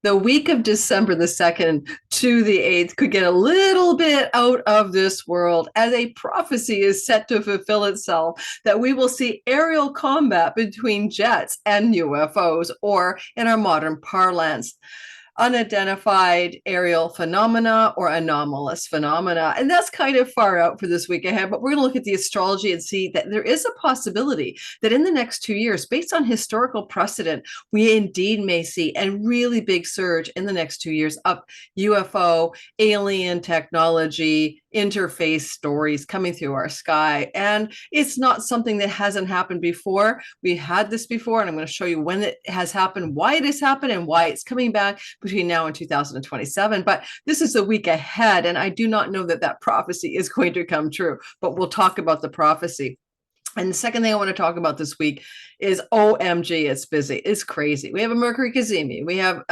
The week of December the 2nd to the 8th could get a little bit out of this world as a prophecy is set to fulfill itself that we will see aerial combat between jets and UFOs, or in our modern parlance, unidentified aerial phenomena or anomalous phenomena. And that's kind of far out for this week ahead, but we're going to look at the astrology and see that there is a possibility that in the next 2 years, based on historical precedent, we indeed may see a really big surge in the next 2 years of UFO, alien technology, interface stories coming through our sky. And it's not something that hasn't happened before. We had this before, and I'm going to show you when it has happened, why it has happened, and why it's coming back between now and 2027. But this is a week ahead, and I do not know that that prophecy is going to come true, but we'll talk about the prophecy. And the second thing I want to talk about this week is OMG, it's busy. It's crazy. We have a Mercury cazimi. We have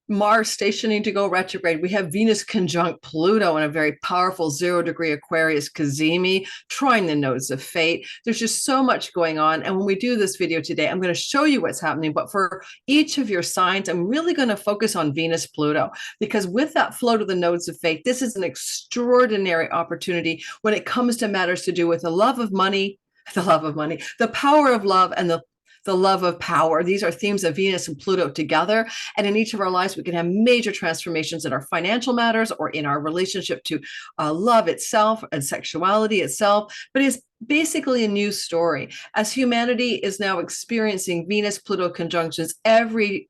Mars stationing to go retrograde. We have Venus conjunct Pluto in a very powerful 0-degree Aquarius cazimi, trying the nodes of fate. There's just so much going on. And when we do this video today, I'm going to show you what's happening. But for each of your signs, I'm really going to focus on Venus Pluto, because with that flow to the nodes of fate, this is an extraordinary opportunity when it comes to matters to do with the love of money, the power of love, and the love of power. These are themes of Venus and Pluto together. And in each of our lives, we can have major transformations in our financial matters or in our relationship to love itself and sexuality itself. But it's basically a new story, as humanity is now experiencing Venus-Pluto conjunctions every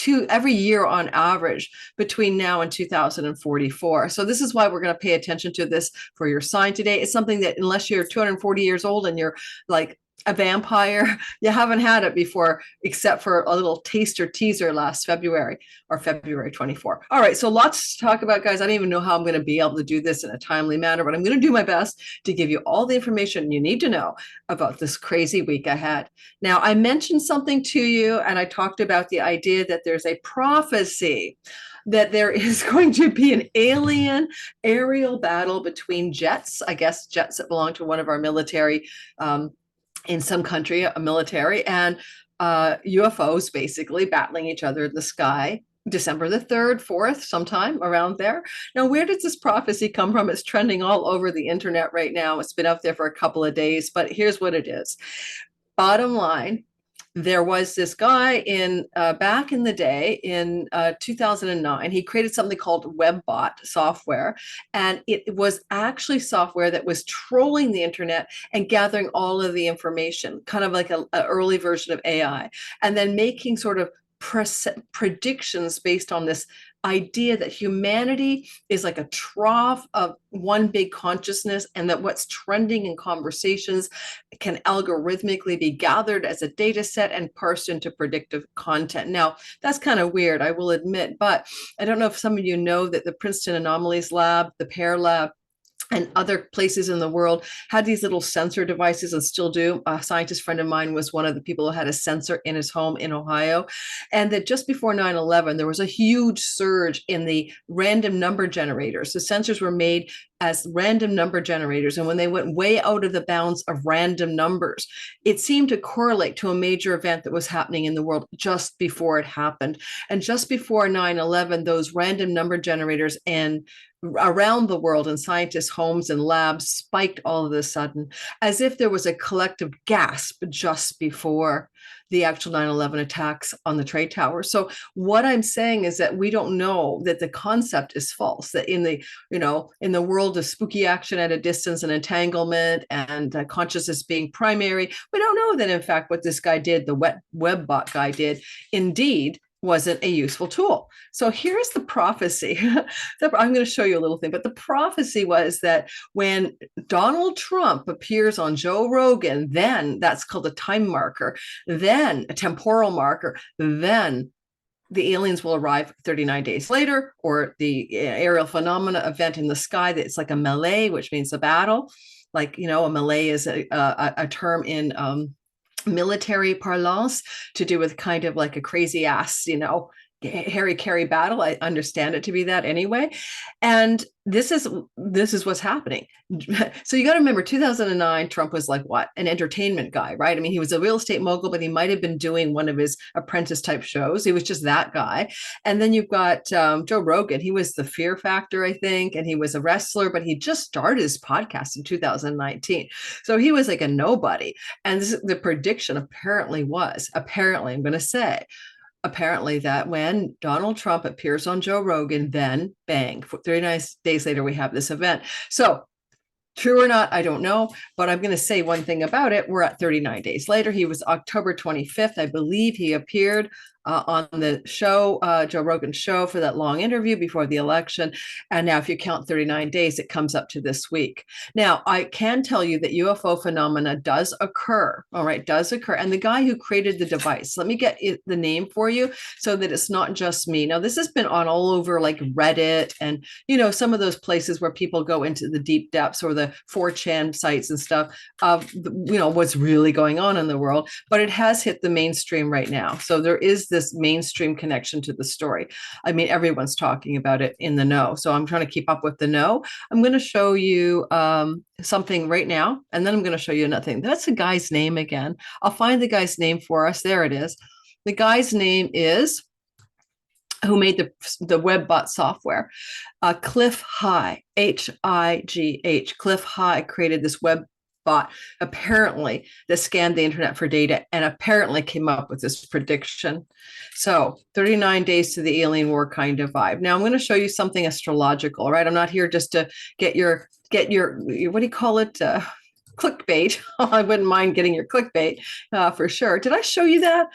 year on average between now and 2044. So this is why we're going to pay attention to this for your sign today. It's something that, unless you're 240 years old and you're like a vampire, you haven't had it before, except for a little taster teaser last February, or February 24. All right, so lots to talk about, guys. I don't even know how I'm going to be able to do this in a timely manner, but I'm going to do my best to give you all the information you need to know about this crazy week ahead. Now, I mentioned something to you, and I talked about the idea that there's a prophecy that there is going to be an alien aerial battle between jets, I guess jets that belong to one of our military in some country, a military, and UFOs basically battling each other in the sky, December the 3rd, 4th, sometime around there. Now, where does this prophecy come from? It's trending all over the internet right now. It's been out there for a couple of days, but here's what it is. Bottom line, there was this guy in back in the day in 2009. He created something called webot software, and it was actually software that was trolling the internet and gathering all of the information, kind of like an early version of AI, and then making sort of predictions based on this idea that humanity is like a trough of one big consciousness, and that what's trending in conversations can algorithmically be gathered as a data set and parsed into predictive content. Now, that's kind of weird, I will admit, but I don't know if some of you know that the Princeton Anomalies Lab, the PEAR Lab, and other places in the world had these little sensor devices, and still do. A scientist friend of mine was one of the people who had a sensor in his home in Ohio. And that just before 9/11, there was a huge surge in the random number generators. The sensors were made as random number generators. And when they went way out of the bounds of random numbers, it seemed to correlate to a major event that was happening in the world just before it happened. And just before 9/11, those random number generators and around the world in scientists' homes and labs spiked all of a sudden, as if there was a collective gasp just before the actual 9/11 attacks on the trade tower. So what I'm saying is that we don't know that the concept is false, that in the, in the world of spooky action at a distance and entanglement and consciousness being primary, we don't know that in fact what this guy did, the webbot guy did, indeed wasn't a useful tool. So here's the prophecy. I'm going to show you a little thing, but the prophecy was that when Donald Trump appears on Joe Rogan, then that's called a time marker, then a temporal marker, then the aliens will arrive 39 days later, or the aerial phenomena event in the sky that's like a mele, which means a battle. Like, a mele is a term in military parlance to do with kind of like a crazy ass, Harry Carey battle. I understand it to be that anyway. And this is what's happening. So you got to remember 2009, Trump was like what? An entertainment guy, right? I mean, he was a real estate mogul, but he might have been doing one of his apprentice type shows. He was just that guy. And then you've got Joe Rogan. He was the Fear Factor, I think, and he was a wrestler, but he just started his podcast in 2019. So he was like a nobody. And the prediction apparently, I'm going to say, apparently that when Donald Trump appears on Joe Rogan, then bang, 39 days later, we have this event. So true or not, I don't know, but I'm going to say one thing about it. We're at 39 days later. He was October 25th. I believe he appeared on the show, Joe Rogan's show, for that long interview before the election. And now if you count 39 days, it comes up to this week. Now, I can tell you that UFO phenomena does occur, all right, does occur. And the guy who created the device, let me get the name for you so that it's not just me. Now, this has been on all over like Reddit and, some of those places where people go into the deep depths, or the 4chan sites and stuff of, what's really going on in the world. But it has hit the mainstream right now. So there is this mainstream connection to the story. I mean, everyone's talking about it in the know. So I'm trying to keep up with the know. I'm going to show you something right now, and then I'm going to show you another thing. That's the guy's name again. I'll find the guy's name for us. There it is. The guy's name is, who made the webot software, Cliff High, High. Cliff High created this web bot, apparently, that scanned the internet for data and apparently came up with this prediction. So 39 days to the alien war kind of vibe. Now I'm going to show you something astrological, right? I'm not here just to get your what do you call it? Clickbait. I wouldn't mind getting your clickbait for sure. Did I show you that?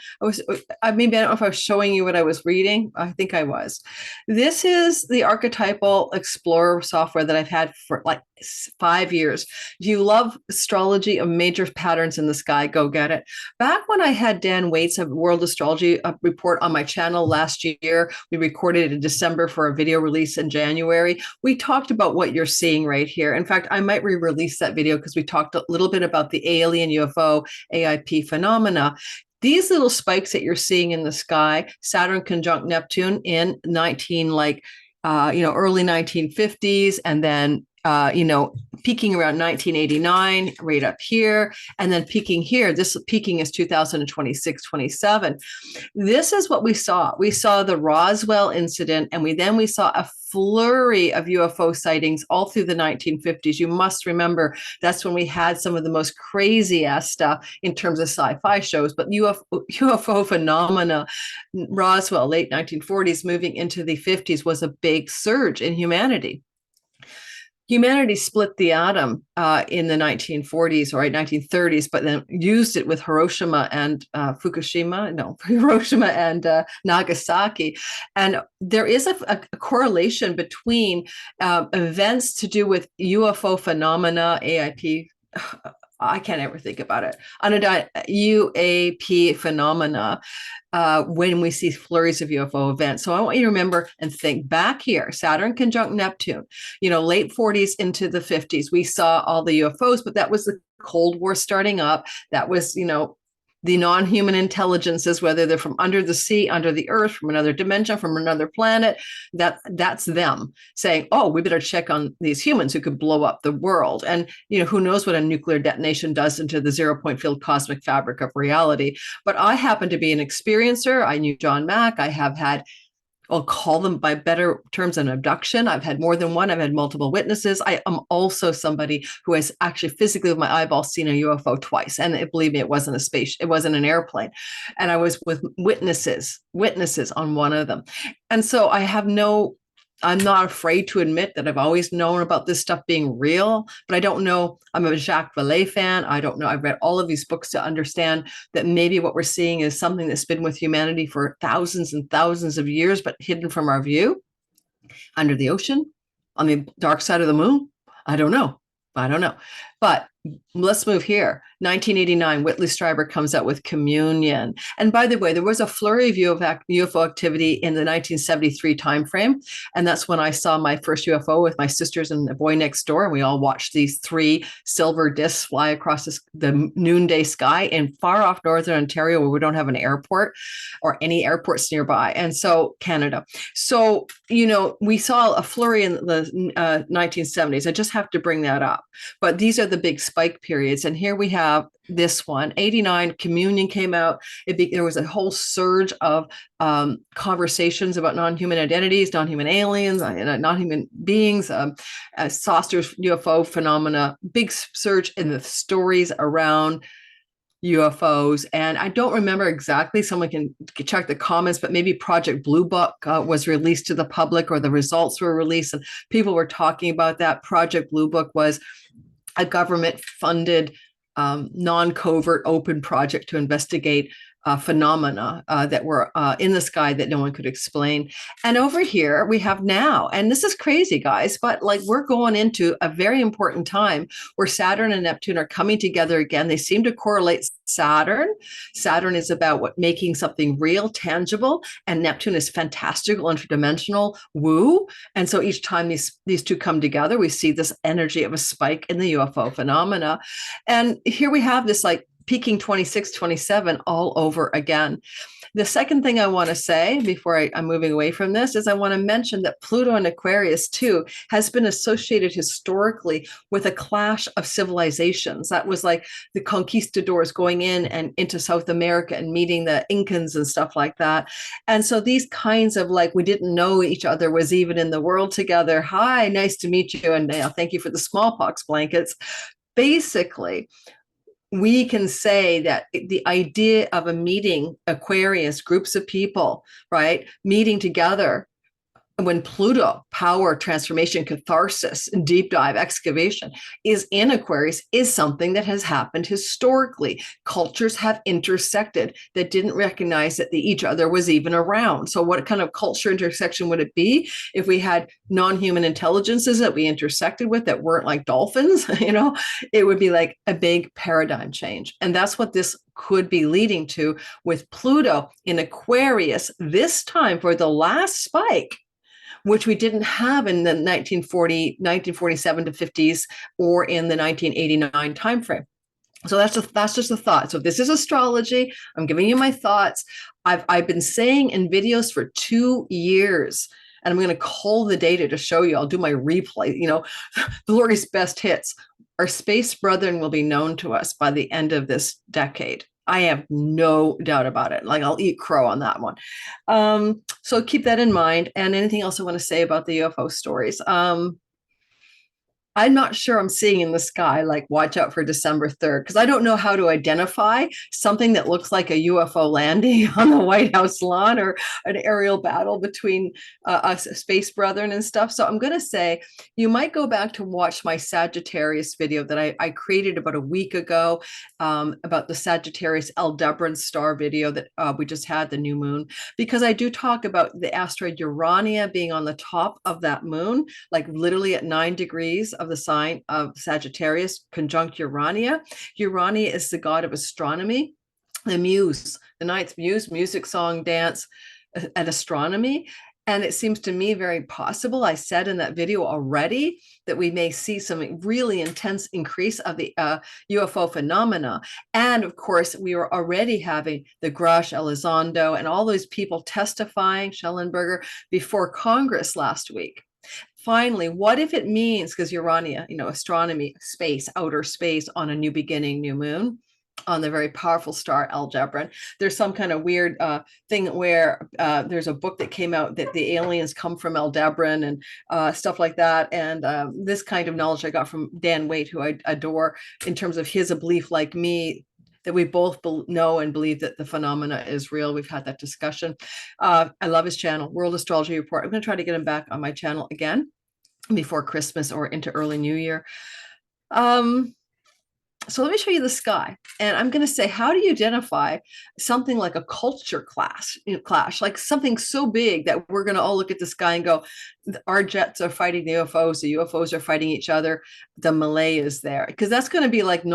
Maybe I don't know if I was showing you what I was reading. I think I was. This is the Archetypal Explorer software that I've had for like 5 years. If you love astrology of major patterns in the sky, go get it. Back when I had Dan Waits of World Astrology report on my channel last year, we recorded it in December for a video release in January. We talked about what you're seeing right here. In fact, I might re-release that video because we talked a little bit about the alien UFO AIP phenomena. These little spikes that you're seeing in the sky, Saturn conjunct Neptune in early 1950s, and then peaking around 1989, right up here, and then peaking here. This peaking is 2026, 27. This is what we saw. We saw the Roswell incident, and we saw a flurry of UFO sightings all through the 1950s. You must remember that's when we had some of the most crazy ass stuff in terms of sci-fi shows, but UFO phenomena, Roswell, late 1940s, moving into the 50s was a big surge in humanity. Humanity split the atom in the 1940s or 1930s, but then used it with Hiroshima and Hiroshima and Nagasaki. And there is a correlation between events to do with UFO phenomena, AIP. I can't ever think about it. UAP phenomena when we see flurries of UFO events. So I want you to remember and think back here, Saturn conjunct Neptune, late 40s into the 50s, we saw all the UFOs, but that was the Cold War starting up. That was, the non-human intelligences, whether they're from under the sea, under the earth, from another dimension, from another planet, that's them saying, oh, we better check on these humans who could blow up the world. And, who knows what a nuclear detonation does into the zero-point field cosmic fabric of reality. But I happen to be an experiencer. I knew John Mack. I have had, I'll call them by better terms, an abduction. I've had more than one. I've had multiple witnesses. I am also somebody who has actually physically with my eyeball seen a UFO twice. And believe me, it wasn't a space, it wasn't an airplane. And I was with witnesses on one of them. And so I'm not afraid to admit that I've always known about this stuff being real, but I don't know. I'm a Jacques Vallée fan. I don't know. I've read all of these books to understand that maybe what we're seeing is something that's been with humanity for thousands and thousands of years, but hidden from our view under the ocean, on the dark side of the moon. I don't know. But let's move here. 1989, Whitley Strieber comes out with Communion. And by the way, there was a flurry of UFO activity in the 1973 timeframe. And that's when I saw my first UFO with my sisters and the boy next door. And we all watched these three silver discs fly across the noonday sky in far off northern Ontario, where we don't have an airport or any airports nearby. And so Canada. So, we saw a flurry in the 1970s. I just have to bring that up. But these are the big spike periods. And here we have this one, 89, Communion came out. There was a whole surge of conversations about non-human identities, non-human aliens, non-human beings, saucers, UFO phenomena, big surge in the stories around UFOs. And I don't remember exactly, someone can check the comments, but maybe Project Blue Book was released to the public, or the results were released, and people were talking about that. Project Blue Book was a government-funded, non-covert, open project to investigate phenomena that were in the sky that no one could explain. And over here we have now, and this is crazy, guys, but like we're going into a very important time where Saturn and Neptune are coming together again. They seem to correlate. Saturn is about making something real, tangible, and Neptune is fantastical, interdimensional, woo. And so each time these two come together, we see this energy of a spike in the UFO phenomena. And here we have this like peaking 26, 27 all over again. The second thing I want to say before I'm moving away from this is I want to mention that Pluto in Aquarius too has been associated historically with a clash of civilizations. That was like the conquistadors going in and into South America and meeting the Incans and stuff like that. And so these kinds of like, we didn't know each other was even in the world together. Hi, nice to meet you. And thank you for the smallpox blankets. Basically, we can say that the idea of a meeting, Aquarius, groups of people, right, meeting together, when Pluto, power, transformation, catharsis, deep dive, excavation, is in Aquarius, is something that has happened historically. Cultures have intersected that didn't recognize that each other was even around. So what kind of culture intersection would it be if we had non-human intelligences that we intersected with that weren't like dolphins? It would be like a big paradigm change. And that's what this could be leading to with Pluto in Aquarius this time for the last spike, which we didn't have in the 1947 to 50s or in the 1989 timeframe. So that's just a thought. So this is astrology. I'm giving you my thoughts. I've been saying in videos for 2 years, and I'm going to cull the data to show you. I'll do my replay. The Lori's best hits. Our space brethren will be known to us by the end of this decade. I have no doubt about it. Like, I'll eat crow on that one. So keep that in mind. And anything else I want to say about the UFO stories? I'm not sure I'm seeing in the sky, like, watch out for December 3rd, because I don't know how to identify something that looks like a UFO landing on the White House lawn or an aerial battle between us space brethren and stuff. So I'm going to say you might go back to watch my Sagittarius video that I created about a week ago about the Sagittarius Aldebaran star video that we just had, the new moon, because I do talk about the asteroid Urania being on the top of that moon, like literally at 9 degrees of the sign of Sagittarius, conjunct Urania. Urania is the god of astronomy, the muse, the ninth muse, music, song, dance, and astronomy. And it seems to me very possible, I said in that video already, that we may see some really intense increase of the UFO phenomena. And of course, we were already having the Grush, Elizondo, and all those people testifying, Schellenberger, before Congress last week. Finally, what if it means, because Urania, astronomy, space, outer space on a new beginning, new moon, on the very powerful star Aldebaran. There's some kind of weird thing where there's a book that came out that the aliens come from Aldebaran and stuff like that. And this kind of knowledge I got from Dan Waite, who I adore, in terms of his belief, like me, that we both know and believe that the phenomena is real. We've had that discussion. I love his channel, World Astrology Report. I'm going to try to get him back on my channel again before Christmas or into early New Year. So let me show you the sky. And I'm going to say, how do you identify something like a culture clash, like something so big that we're going to all look at the sky and go, our jets are fighting the UFOs are fighting each other, the mele is there. Because that's going to be like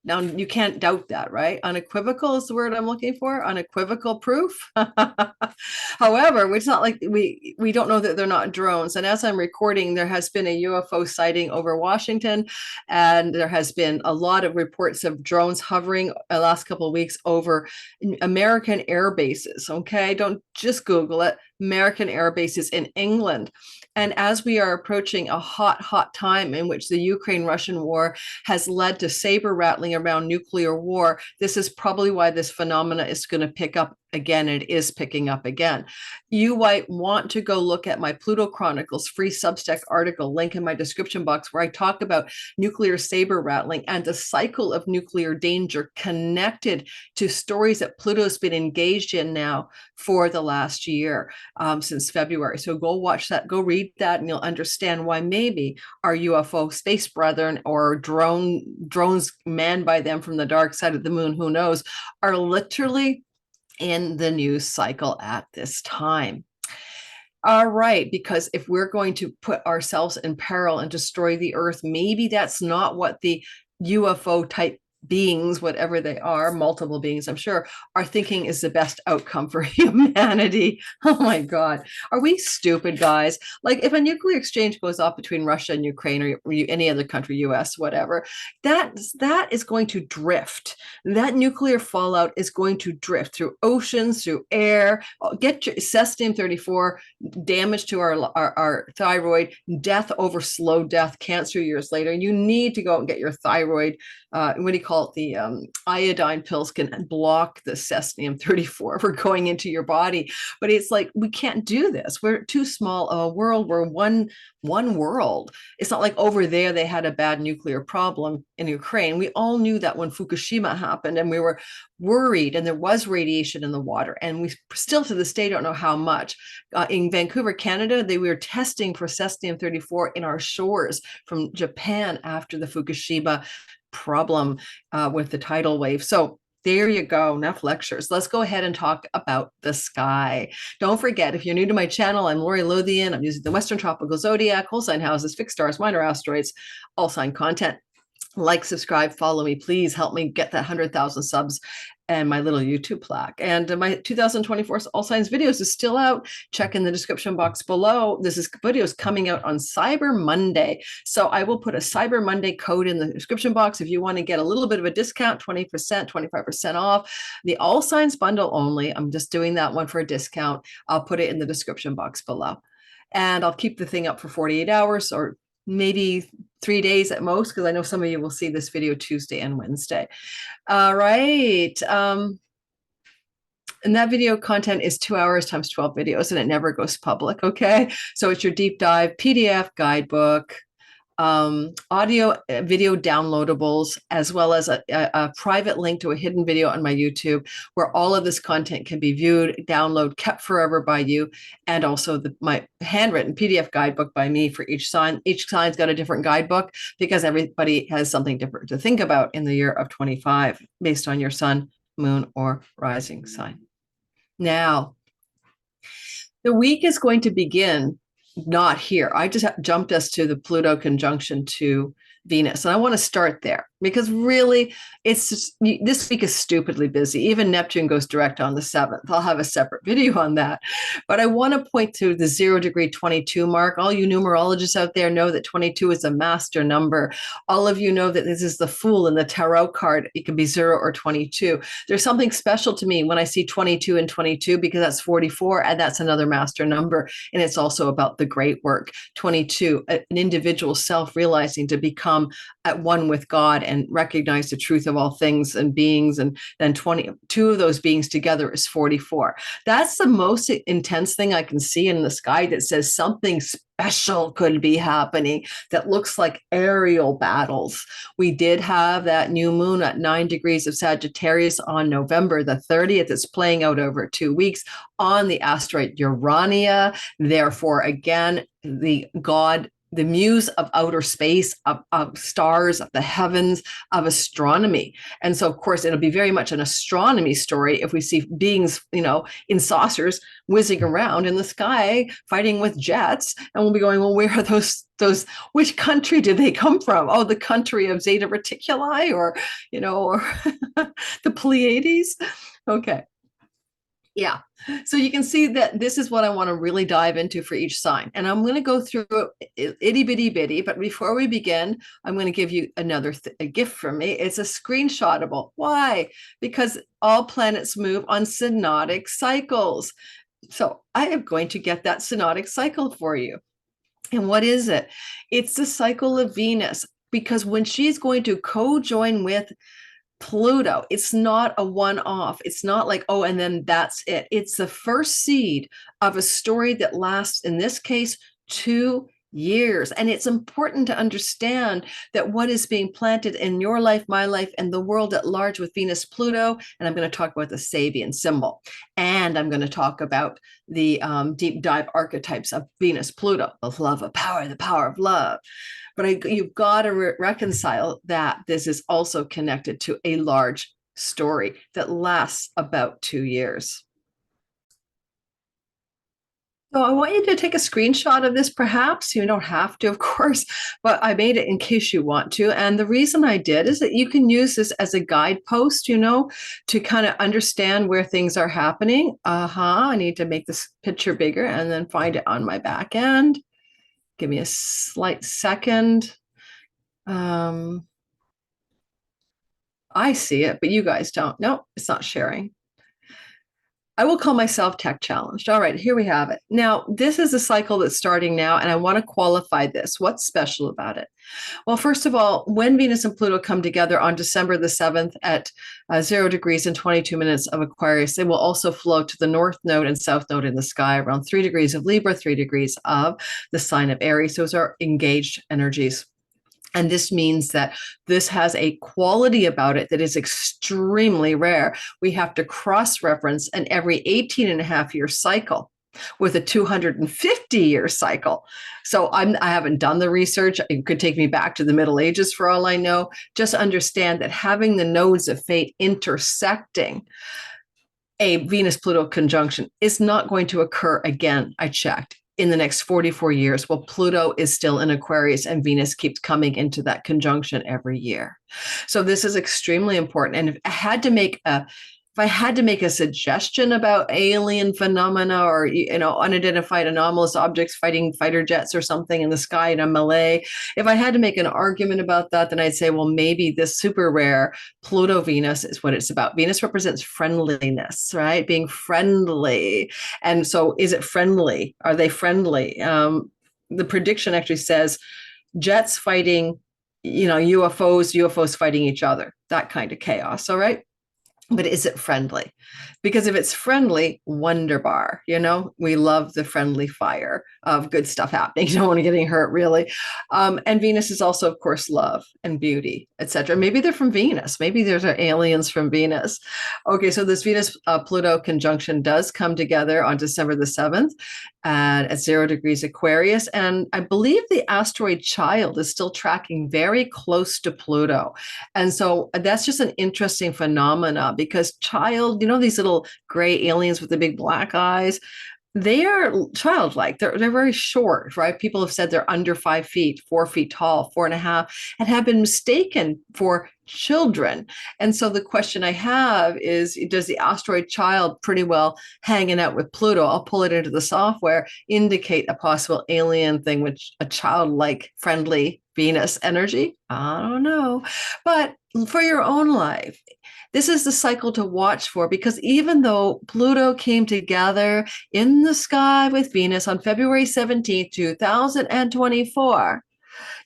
now you can't doubt that, right? Unequivocal is the word I'm looking for. Unequivocal proof. However, it's not like we don't know that they're not drones. And as I'm recording, there has been a UFO sighting over Washington, and there has been a lot of reports of drones hovering the last couple of weeks over American air bases. Okay, don't just Google it. American air bases in England. And as we are approaching a hot time in which the Ukraine-Russian war has led to saber rattling around nuclear war, this is probably why this phenomena is going to pick up again. It is picking up again. You might want to go look at my Pluto Chronicles free Substack article, link in my description box, where I talk about nuclear saber rattling and the cycle of nuclear danger connected to stories that Pluto's been engaged in now for the last year, since February. So go watch that, go read that, and you'll understand why maybe our UFO space brethren or drones manned by them from the dark side of the moon, who knows, are literally in the news cycle at this time. All right, because if we're going to put ourselves in peril and destroy the earth, maybe that's not what the UFO type beings, whatever they are, multiple beings, I'm sure, are thinking is the best outcome for humanity. Oh my God. Are we stupid, guys? Like, if a nuclear exchange goes off between Russia and Ukraine, or any other country, US, whatever, that is going to drift. That nuclear fallout is going to drift through oceans, through air, get your cesium-34, damage to our thyroid, death over slow death, cancer years later. You need to go and get your thyroid, what do you call it? The iodine pills can block the cesium-34 for going into your body. But it's like, we can't do this. We're too small of a world. We're one world. It's not like over there they had a bad nuclear problem in Ukraine. We all knew that when Fukushima happened, and we were worried, and there was radiation in the water, and we still to this day don't know how much. In Vancouver, Canada, they were testing for cesium-34 in our shores from Japan after the Fukushima problem with the tidal wave. So there you go, enough lectures. Let's go ahead and talk about the sky. Don't forget, if you're new to my channel, I'm Lori Lothian. I'm using the Western Tropical Zodiac, whole sign houses, fixed stars, minor asteroids, all sign content. Like, subscribe, follow me. Please help me get that 100,000 subs and my little YouTube plaque. And my 2024 All Signs videos is still out. Check in the description box below. This video is coming out on Cyber Monday. So I will put a Cyber Monday code in the description box if you want to get a little bit of a discount, 20%, 25% off. The All Signs bundle only. I'm just doing that one for a discount. I'll put it in the description box below. And I'll keep the thing up for 48 hours or maybe 3 days at most, because I know some of you will see this video Tuesday and Wednesday. All right. And that video content is 2 hours times 12 videos, and it never goes public. Okay. So it's your deep dive PDF guidebook, audio, video downloadables, as well as a private link to a hidden video on my YouTube, where all of this content can be viewed, download, kept forever by you, and also my handwritten PDF guidebook by me for each sign. Each sign's got a different guidebook because everybody has something different to think about in the year of 25 based on your sun, moon, or rising sign. Now, the week is going to begin not here. I just jumped us to the Pluto conjunction to Venus. And I want to start there because really it's just, this week is stupidly busy. Even Neptune goes direct on the 7th. I'll have a separate video on that. But I want to point to the 0 degree 22 mark. All you numerologists out there know that 22 is a master number. All of you know that this is the Fool in the tarot card. It can be 0 or 22. There's something special to me when I see 22 and 22 because that's 44 and that's another master number. And it's also about the great work. 22, an individual self-realizing to become at one with God and recognize the truth of all things and beings. And then 22 of those beings together is 44. That's the most intense thing I can see in the sky that says something special could be happening that looks like aerial battles. We did have that new moon at 9 degrees of Sagittarius on November the 30th. It's playing out over 2 weeks on the asteroid Urania. Therefore, again, the God the muse of outer space, of stars, of the heavens, of astronomy. And so, of course, it'll be very much an astronomy story if we see beings, in saucers whizzing around in the sky, fighting with jets. And we'll be going, well, where are those, which country did they come from? Oh, the country of Zeta Reticuli, or the Pleiades. Okay. Yeah. So you can see that this is what I want to really dive into for each sign. And I'm going to go through itty bitty bitty. But before we begin, I'm going to give you a gift from me. It's a screenshotable. Why? Because all planets move on synodic cycles. So I am going to get that synodic cycle for you. And what is it? It's the cycle of Venus, because when she's going to co-join with Pluto, it's not a one-off. It's not like, oh, and then that's it. It's the first seed of a story that lasts, in this case, 2 years. And it's important to understand that what is being planted in your life, my life, and the world at large with Venus Pluto. And I'm going to talk about the Sabian symbol. And I'm going to talk about the deep dive archetypes of Venus Pluto, of love, of power, the power of love. But you've got to reconcile that this is also connected to a large story that lasts about 2 years. So I want you to take a screenshot of this, perhaps. You don't have to, of course, but I made it in case you want to. And the reason I did is that you can use this as a guidepost, to kind of understand where things are happening. I need to make this picture bigger and then find it on my back end. Give me a slight second. I see it, but you guys don't. No, it's not sharing. I will call myself tech challenged. All right, here we have it. Now, this is a cycle that's starting now, and I want to qualify this. What's special about it? Well, first of all, when Venus and Pluto come together on December the 7th at 0 degrees and 22 minutes of Aquarius, they will also flow to the North Node and South Node in the sky around 3 degrees of Libra, 3 degrees of the sign of Aries. Those are engaged energies. And this means that this has a quality about it that is extremely rare. We have to cross-reference an every 18 and a half year cycle with a 250-year cycle. So I haven't done the research. It could take me back to the Middle Ages for all I know. Just understand that having the nodes of fate intersecting a Venus-Pluto conjunction is not going to occur again, I checked, in the next 44 years, while Pluto is still in Aquarius and Venus keeps coming into that conjunction every year. So this is extremely important. And if I had to make a suggestion about alien phenomena or unidentified anomalous objects fighting fighter jets or something in the sky in a mele, if I had to make an argument about that, then I'd say, well, maybe this super rare Pluto Venus is what it's about. Venus represents friendliness, right? Being friendly. And so is it friendly? Are they friendly? The prediction actually says jets fighting, UFOs fighting each other, that kind of chaos. All right. But is it friendly? Because if it's friendly, wonderbar, we love the friendly fire of good stuff happening. You don't want to getting hurt, really. And Venus is also, of course, love and beauty, etc. Maybe they're from Venus. Maybe there's aliens from Venus. Okay, so this Venus-Pluto conjunction does come together on December the 7th at 0 degrees Aquarius. And I believe the asteroid Child is still tracking very close to Pluto. And so that's just an interesting phenomena, because Child, these little gray aliens with the big black eyes, they are childlike. They're very short, right? People have said they're under 5 feet, 4 feet tall, 4.5, and have been mistaken for children. And so the question I have is, does the asteroid Child, pretty well hanging out with Pluto, I'll pull it into the software, indicate a possible alien thing, which a childlike, friendly Venus energy? I don't know. But for your own life, this is the cycle to watch for, because even though Pluto came together in the sky with Venus on February 17th, 2024,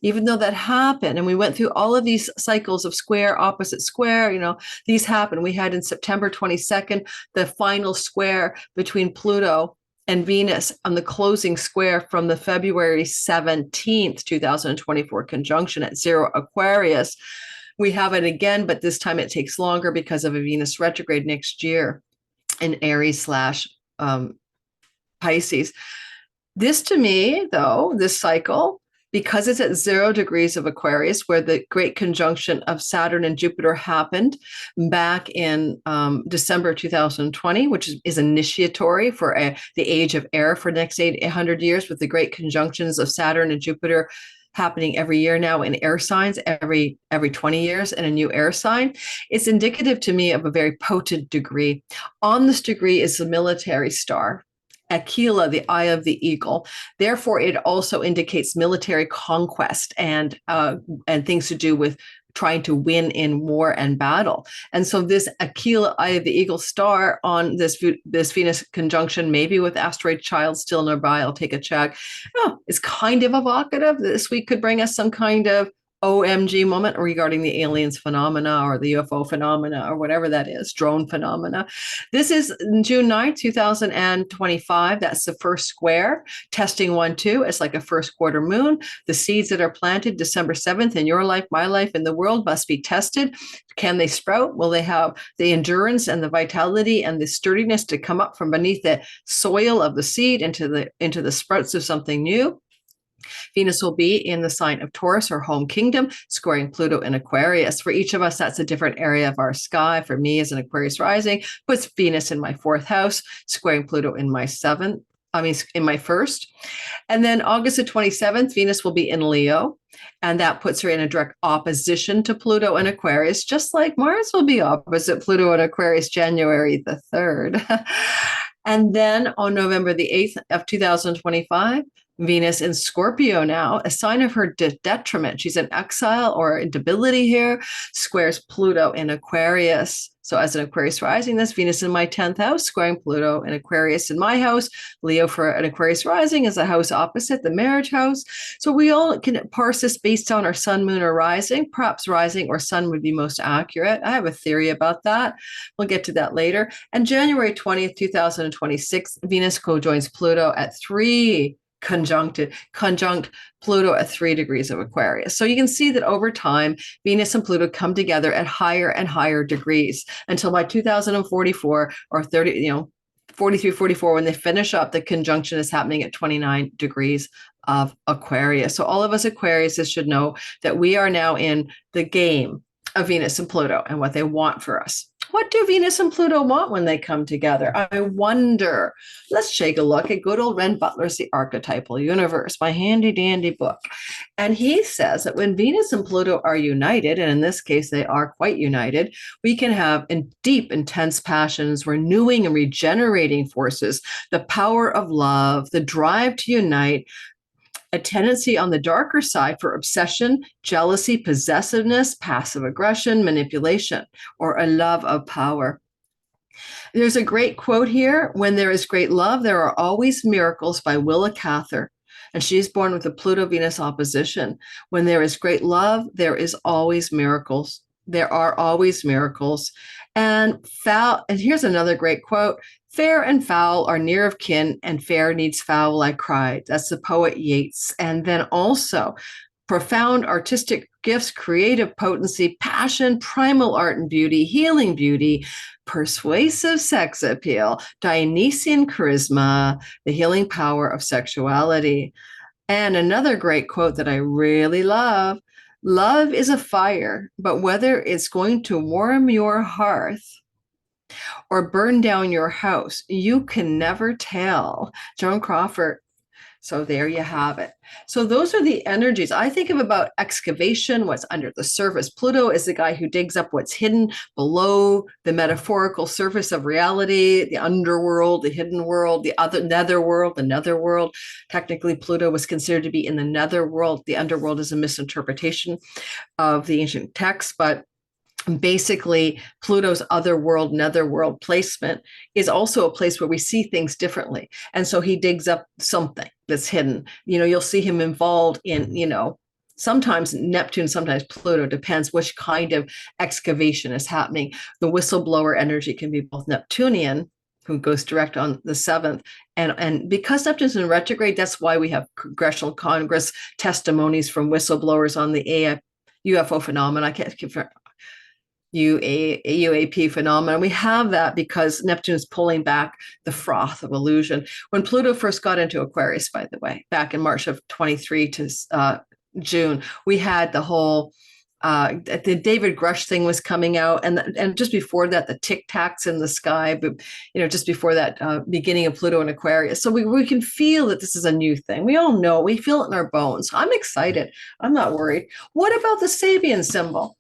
even though that happened, and we went through all of these cycles of square, opposite square, these happened. We had in September 22nd, the final square between Pluto and Venus on the closing square from the February 17th, 2024 conjunction at 0 Aquarius. We have it again, but this time it takes longer because of a Venus retrograde next year in Aries / Pisces. This, to me, though, this cycle because it's at 0 degrees of Aquarius, where the great conjunction of Saturn and Jupiter happened back in December 2020, which is initiatory for the age of air for the next 800 years, with the great conjunctions of Saturn and Jupiter happening every year now in air signs, every 20 years in a new air sign. It's indicative to me of a very potent degree. On this degree is the military star, Aquila, the eye of the eagle. Therefore, it also indicates military conquest and things to do with trying to win in war and battle. And so this Aquila, eye of the eagle star on this Venus conjunction, maybe with Asteroid Child still nearby, I'll take a check. Oh, it's kind of evocative. This week could bring us some kind of OMG moment regarding the aliens phenomena or the UFO phenomena or whatever that is, drone phenomena. This is June 9th, 2025. That's the first square, testing 1-2. It's like a first quarter moon. The seeds that are planted December 7th in your life, my life, in the world must be tested. Can they sprout? Will they have the endurance and the vitality and the sturdiness to come up from beneath the soil of the seed into the sprouts of something new? Venus will be in the sign of Taurus, or home kingdom, squaring Pluto in Aquarius. For each of us, that's a different area of our sky. For me, as an Aquarius rising, puts Venus in my 4th house, squaring Pluto in my 7th. In my 1st. And then August the 27th, Venus will be in Leo, and that puts her in a direct opposition to Pluto in Aquarius, just like Mars will be opposite Pluto in Aquarius January the 3rd. And then on November the 8th of 2025, Venus in Scorpio now, a sign of her detriment. She's in exile or in debility here, squares Pluto in Aquarius. So as an Aquarius rising, this Venus in my 10th house, squaring Pluto in Aquarius in my house. Leo for an Aquarius rising is a house opposite, the marriage house. So we all can parse this based on our sun, moon, or rising. Perhaps rising or sun would be most accurate. I have a theory about that. We'll get to that later. And January 20th, 2026, Venus co-joins Pluto at 3 conjunct Pluto at 3 degrees of Aquarius. So you can see that over time, Venus and Pluto come together at higher and higher degrees until by 2044 or 43, 44, when they finish up, the conjunction is happening at 29 degrees of Aquarius. So all of us Aquariuses should know that we are now in the game of Venus and Pluto and what they want for us. What do Venus and Pluto want when they come together? I wonder. Let's take a look at good old Ren Butler's The Archetypal Universe, my handy dandy book. And he says that when Venus and Pluto are united, and in this case, they are quite united, we can have deep, intense passions, renewing and regenerating forces, the power of love, the drive to unite, a tendency on the darker side for obsession, jealousy, possessiveness, passive aggression, manipulation, or a love of power. There's a great quote here: when there is great love, there are always miracles, by Willa Cather. And she's born with a Pluto-Venus opposition. When there is great love, there is always miracles. There are always miracles. And here's another great quote: fair and foul are near of kin, and fair needs foul, I cried. That's the poet Yeats. And then also profound artistic gifts, creative potency, passion, primal art and beauty, healing beauty, persuasive sex appeal, Dionysian charisma, the healing power of sexuality. And another great quote that I really love: love is a fire, but whether it's going to warm your hearth or burn down your house, you can never tell. Joan Crawford. So there you have it. So those are the energies. I think of about excavation, what's under the surface. Pluto is the guy who digs up what's hidden below the metaphorical surface of reality, the underworld, the hidden world, the other netherworld, the netherworld. Technically, Pluto was considered to be in the netherworld. The underworld is a misinterpretation of the ancient texts, but basically, Pluto's otherworld, netherworld placement is also a place where we see things differently. And so he digs up something that's hidden. You'll see him involved in, sometimes Neptune, sometimes Pluto, depends which kind of excavation is happening. The whistleblower energy can be both Neptunian, who goes direct on the 7th. And because Neptune's in retrograde, that's why we have congressional Congress testimonies from whistleblowers on the UFO phenomenon. UAP phenomenon. We have that because Neptune is pulling back the froth of illusion. When Pluto first got into Aquarius, by the way, back in March of 23 to June, we had the whole the David Grush thing was coming out, and just before that, the Tic Tacs in the sky. But just before that, beginning of Pluto and Aquarius. So we can feel that this is a new thing. We all know. We feel it in our bones. I'm excited. I'm not worried. What about the Sabian symbol?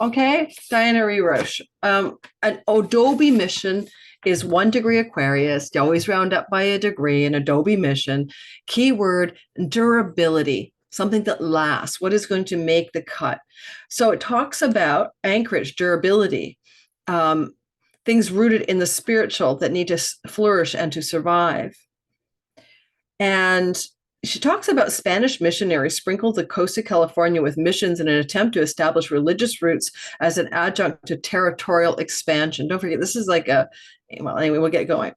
Okay, Diana Roche. An Adobe mission is 1 degree Aquarius. You always round up by a degree. An Adobe mission. Keyword durability. Something that lasts. What is going to make the cut? So it talks about anchorage, durability, things rooted in the spiritual that need to flourish and to survive. And she talks about Spanish missionaries sprinkled the coast of California with missions in an attempt to establish religious roots as an adjunct to territorial expansion. Don't forget, this is like anyway, we'll get going.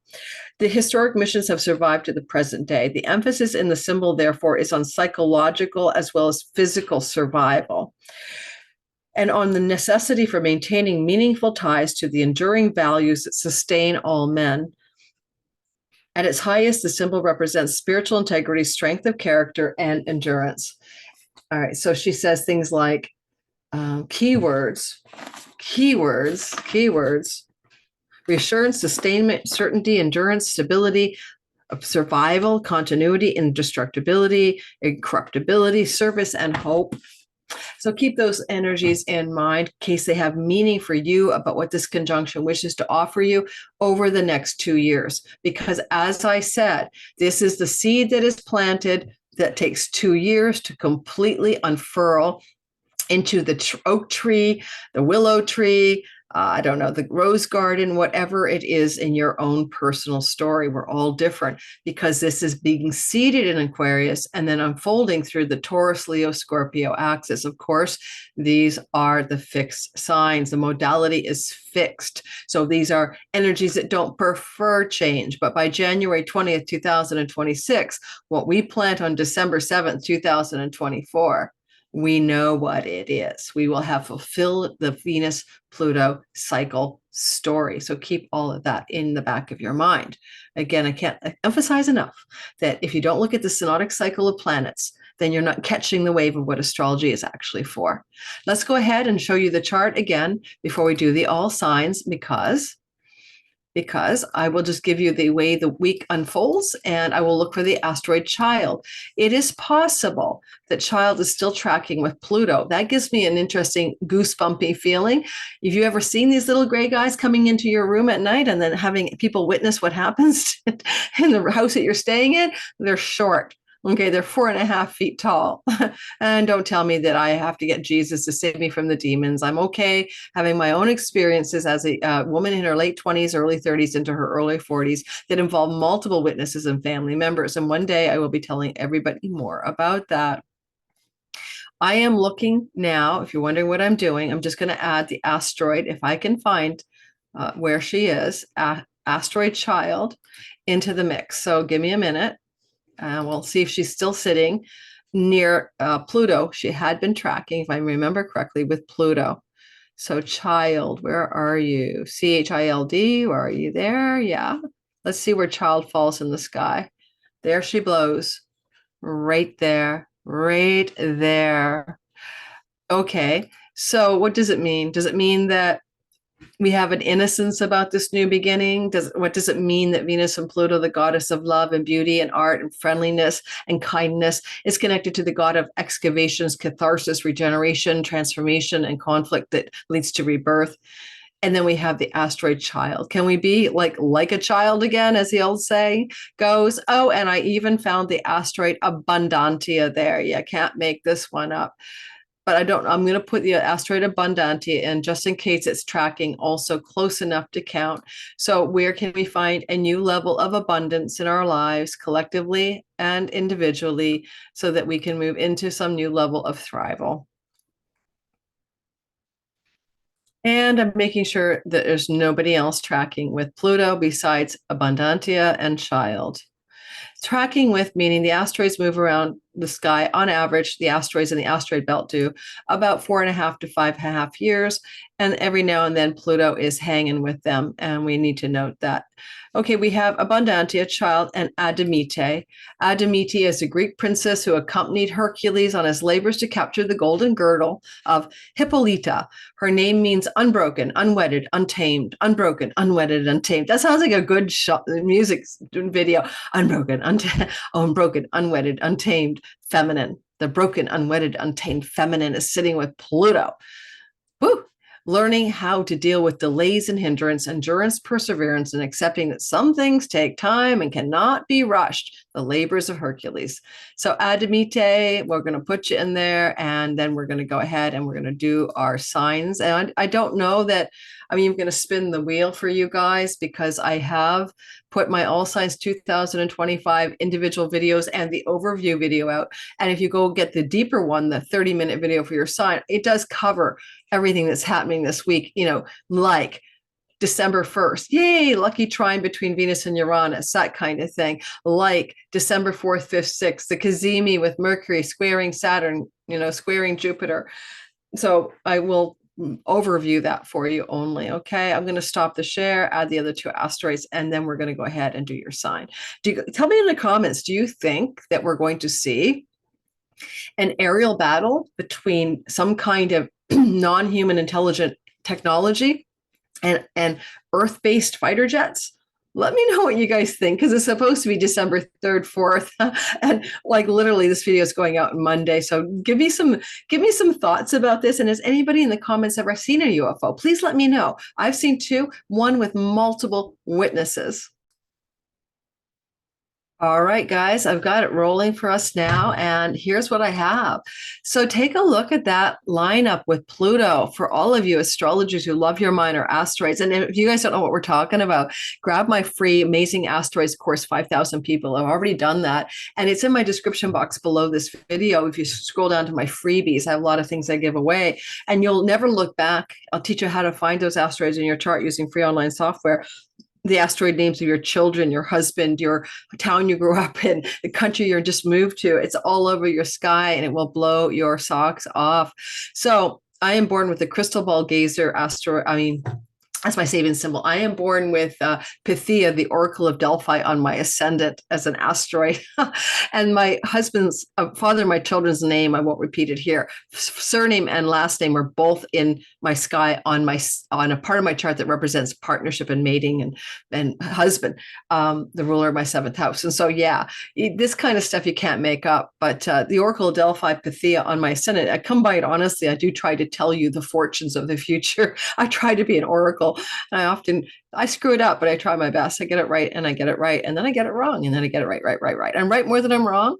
The historic missions have survived to the present day. The emphasis in the symbol, therefore, is on psychological as well as physical survival, and on the necessity for maintaining meaningful ties to the enduring values that sustain all men. At its highest, the symbol represents spiritual integrity, strength of character, and endurance. All right, so she says things like keywords, reassurance, sustainment, certainty, endurance, stability, survival, continuity, indestructibility, incorruptibility, service, and hope. So keep those energies in mind in case they have meaning for you about what this conjunction wishes to offer you over the next 2 years. Because as I said, this is the seed that is planted that takes 2 years to completely unfurl into the oak tree, the willow tree, I don't know, the rose garden, whatever it is in your own personal story. We're all different because this is being seeded in Aquarius and then unfolding through the Taurus, Leo, Scorpio axis. Of course, these are the fixed signs. The modality is fixed. So these are energies that don't prefer change. But by January 20th, 2026, what we plant on December 7th, 2024, we know what it is. We will have fulfilled the Venus-Pluto cycle story. So keep all of that in the back of your mind. Again, I can't emphasize enough that if you don't look at the synodic cycle of planets, then you're not catching the wave of what astrology is actually for. Let's go ahead and show you the chart again before we do the all signs, because I will just give you the way the week unfolds, and I will look for the asteroid Child. It is possible that Child is still tracking with Pluto. That gives me an interesting goosebumpy feeling. Have you ever seen these little gray guys coming into your room at night and then having people witness what happens in the house that you're staying in? They're short. Okay, they're 4.5 feet tall. And don't tell me that I have to get Jesus to save me from the demons. I'm okay having my own experiences as a woman in her late 20s, early 30s into her early 40s that involve multiple witnesses and family members. And one day I will be telling everybody more about that. I am looking now, if you're wondering what I'm doing, I'm just going to add the asteroid, if I can find where she is, Asteroid Child, into the mix. So give me a minute. We'll see if she's still sitting near Pluto. She had been tracking, if I remember correctly, with Pluto. So Child, where are you? Child, where are you there? Yeah. Let's see where Child falls in the sky. There she blows. Right there. Right there. Okay. So what does it mean? Does it mean that we have an innocence about this new beginning? What does it mean that Venus and Pluto, the goddess of love and beauty and art and friendliness and kindness, is connected to the god of excavations, catharsis, regeneration, transformation, and conflict that leads to rebirth? And then we have the asteroid Child. Can we be like a child again, as the old saying goes? Oh, and I even found the asteroid Abundantia there. You can't make this one up. But I'm going to put the asteroid Abundantia in just in case it's tracking also close enough to count. So where can we find a new level of abundance in our lives collectively and individually so that we can move into some new level of thrival? And I'm making sure that there's nobody else tracking with Pluto besides Abundantia and Child. Tracking with, meaning the asteroids move around the sky on average, the asteroids in the asteroid belt do about 4.5 to 5.5 years. And every now and then Pluto is hanging with them. And we need to note that. Okay, we have Abundantia, child, and Adamite. Adamite is a Greek princess who accompanied Hercules on his labors to capture the golden girdle of Hippolyta. Her name means unbroken, unwedded, untamed, unbroken, unwedded, untamed. That sounds like a good music video. Unbroken, unbroken, unwedded, untamed, feminine. The broken, unwedded, untamed feminine is sitting with Pluto. Woo! Learning how to deal with delays and hindrance, endurance, perseverance, and accepting that some things take time and cannot be rushed. The labors of Hercules. So Adamite, we're going to put you in there, and then we're going to go ahead and we're going to do our signs. And I don't know that, I'm going to spin the wheel for you guys because I have put my All Signs 2025 individual videos and the overview video out. And if you go get the deeper one, the 30-minute video for your sign, it does cover everything that's happening this week, like December 1st, yay, lucky trine between Venus and Uranus, that kind of thing. Like December 4th, 5th, 6th, the cazimi with Mercury squaring Saturn, squaring Jupiter. So I will overview that for you only. Okay, I'm going to stop the share, add the other two asteroids, and then we're going to go ahead and do your sign. Tell me in the comments, do you think that we're going to see an aerial battle between some kind of non-human intelligent technology and Earth-based fighter jets? Let me know what you guys think, because it's supposed to be December 3rd, 4th, and like literally this video is going out Monday. So give me some thoughts about this. And has anybody in the comments ever seen a UFO? Please let me know. I've seen two, one with multiple witnesses. All right, guys, I've got it rolling for us now, and here's what I have. So take a look at that lineup with Pluto for all of you astrologers who love your minor asteroids. And if you guys don't know what we're talking about, grab my free Amazing Asteroids course, 5,000 people. I've already done that, and it's in my description box below this video. If you scroll down to my freebies, I have a lot of things I give away, and you'll never look back. I'll teach you how to find those asteroids in your chart using free online software, the asteroid names of your children, your husband, your town you grew up in, the country you're just moved to. It's all over your sky, and it will blow your socks off. So I am born with the crystal ball gazer asteroid. That's my Sabian symbol. I am born with Pythia, the Oracle of Delphi, on my ascendant as an asteroid. And my husband's father, my children's name, I won't repeat it here, surname and last name are both in my sky on a part of my chart that represents partnership and mating and husband, the ruler of my 7th house. And so, yeah, this kind of stuff you can't make up. But the Oracle of Delphi, Pythia on my ascendant, I come by it honestly. I do try to tell you the fortunes of the future. I try to be an oracle. I screw it up, but I try my best. I get it right, and I get it right, and then I get it wrong, and then I get it right. I'm right more than I'm wrong,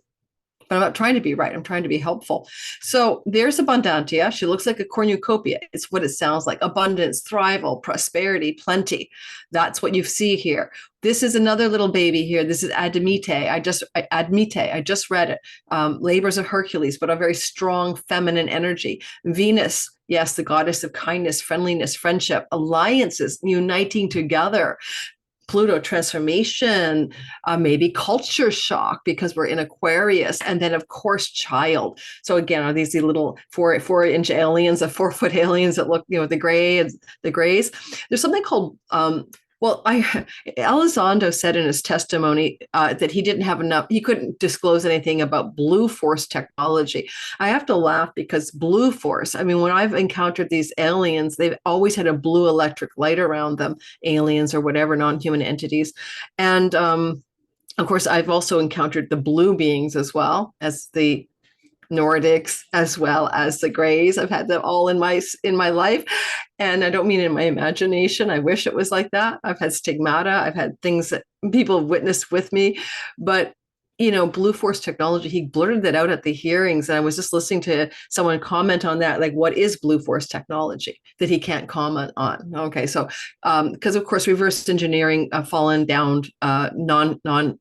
but I'm not trying to be right. I'm trying to be helpful. So there's Abundantia. She looks like a cornucopia. It's what it sounds like. Abundance, thrival, prosperity, plenty. That's what you see here. This is another little baby here. This is Adamite. I just read it. Labors of Hercules, but a very strong feminine energy. Venus, yes, the goddess of kindness, friendliness, friendship, alliances, uniting together. Pluto, transformation, maybe culture shock because we're in Aquarius, and then of course child. So again, are these the little 4-inch aliens, the 4-foot aliens that look, the grays? There's something called Elizondo said in his testimony that he didn't have enough, he couldn't disclose anything about blue force technology. I have to laugh because blue force, when I've encountered these aliens, they've always had a blue electric light around them, aliens or whatever, non-human entities. And of course, I've also encountered the blue beings as well as the Nordics, as well as the grays. I've had them all in my life. And I don't mean in my imagination. I wish it was like that. I've had stigmata. I've had things that people have witnessed with me. But, blue force technology, he blurted that out at the hearings. And I was just listening to someone comment on that, like, what is blue force technology that he can't comment on? Okay, so because, of course, reverse engineering fallen down non-human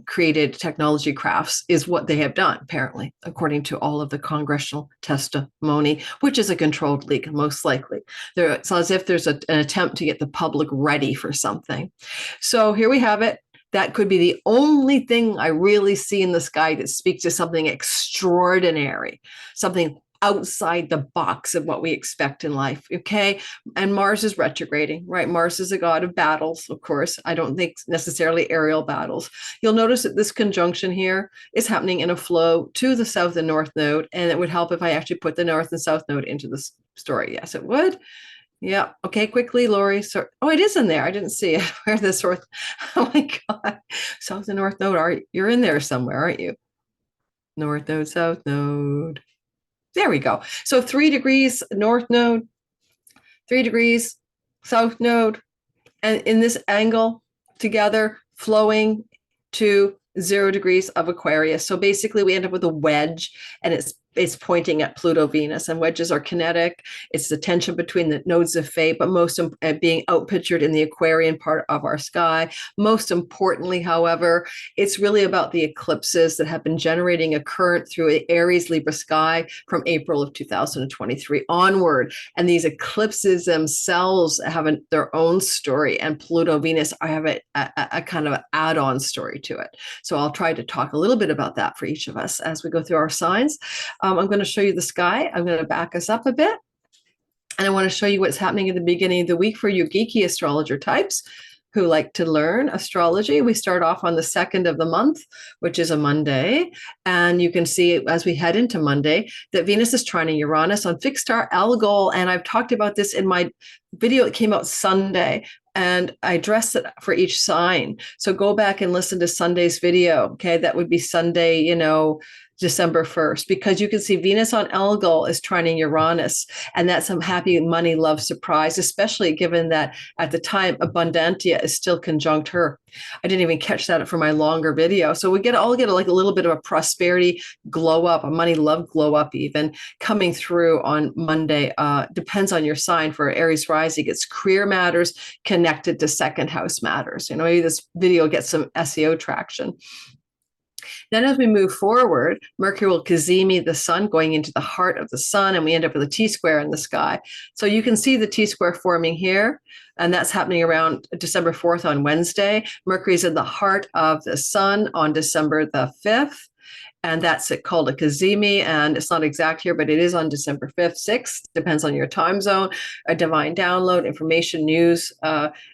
created technology crafts is what they have done, apparently, according to all of the congressional testimony, which is a controlled leak, most likely. It's as if there's an attempt to get the public ready for something. So here we have it. That could be the only thing I really see in the sky that speaks to something extraordinary, something outside the box of what we expect in life. Okay. And Mars is retrograding, right? Mars is a god of battles, of course. I don't think necessarily aerial battles. You'll notice that this conjunction here is happening in a flow to the south and north node. And it would help if I actually put the north and south node into this story. Yes, it would. Yeah. Okay. Quickly, Lori. So, oh, it is in there. I didn't see it. Where the north? Oh my God. South and north node. You're in there somewhere, aren't you? North node, south node. There we go. So 3 degrees north node, 3 degrees south node, and in this angle together, flowing to 0 degrees of Aquarius. So basically, we end up with a wedge, and it's pointing at Pluto Venus, and wedges are kinetic. It's the tension between the nodes of fate, but most being outpictured in the Aquarian part of our sky. Most importantly, however, it's really about the eclipses that have been generating a current through the Aries Libra sky from April of 2023 onward. And these eclipses themselves have their own story, and Pluto Venus have a kind of add-on story to it. So I'll try to talk a little bit about that for each of us as we go through our signs. I'm going to show you the sky. I'm going to back us up a bit. And I want to show you what's happening at the beginning of the week for you geeky astrologer types who like to learn astrology. We start off on the 2nd of the month, which is a Monday. And you can see as we head into Monday that Venus is trining Uranus on fixed star Algol. And I've talked about this in my video that came out Sunday, and I addressed it for each sign. So go back and listen to Sunday's video. Okay, that would be Sunday, December 1st, because you can see Venus on Algol is trining Uranus, and that's some happy money, love, surprise, especially given that at the time Abundantia is still conjunct her. I didn't even catch that for my longer video. So we all get like a little bit of a prosperity glow up, a money, love glow up even coming through on Monday. Depends on your sign. For Aries rising, it's career matters connected to second house matters. Maybe this video gets some SEO traction. Then as we move forward, Mercury will cazimi the sun going into the heart of the sun, and we end up with a T-square in the sky. So you can see the T-square forming here, and that's happening around December 4th on Wednesday. Mercury's in the heart of the sun on December the 5th. And that's called a cazimi, and it's not exact here, but it is on December 5th, 6th, depends on your time zone, a divine download, information, news,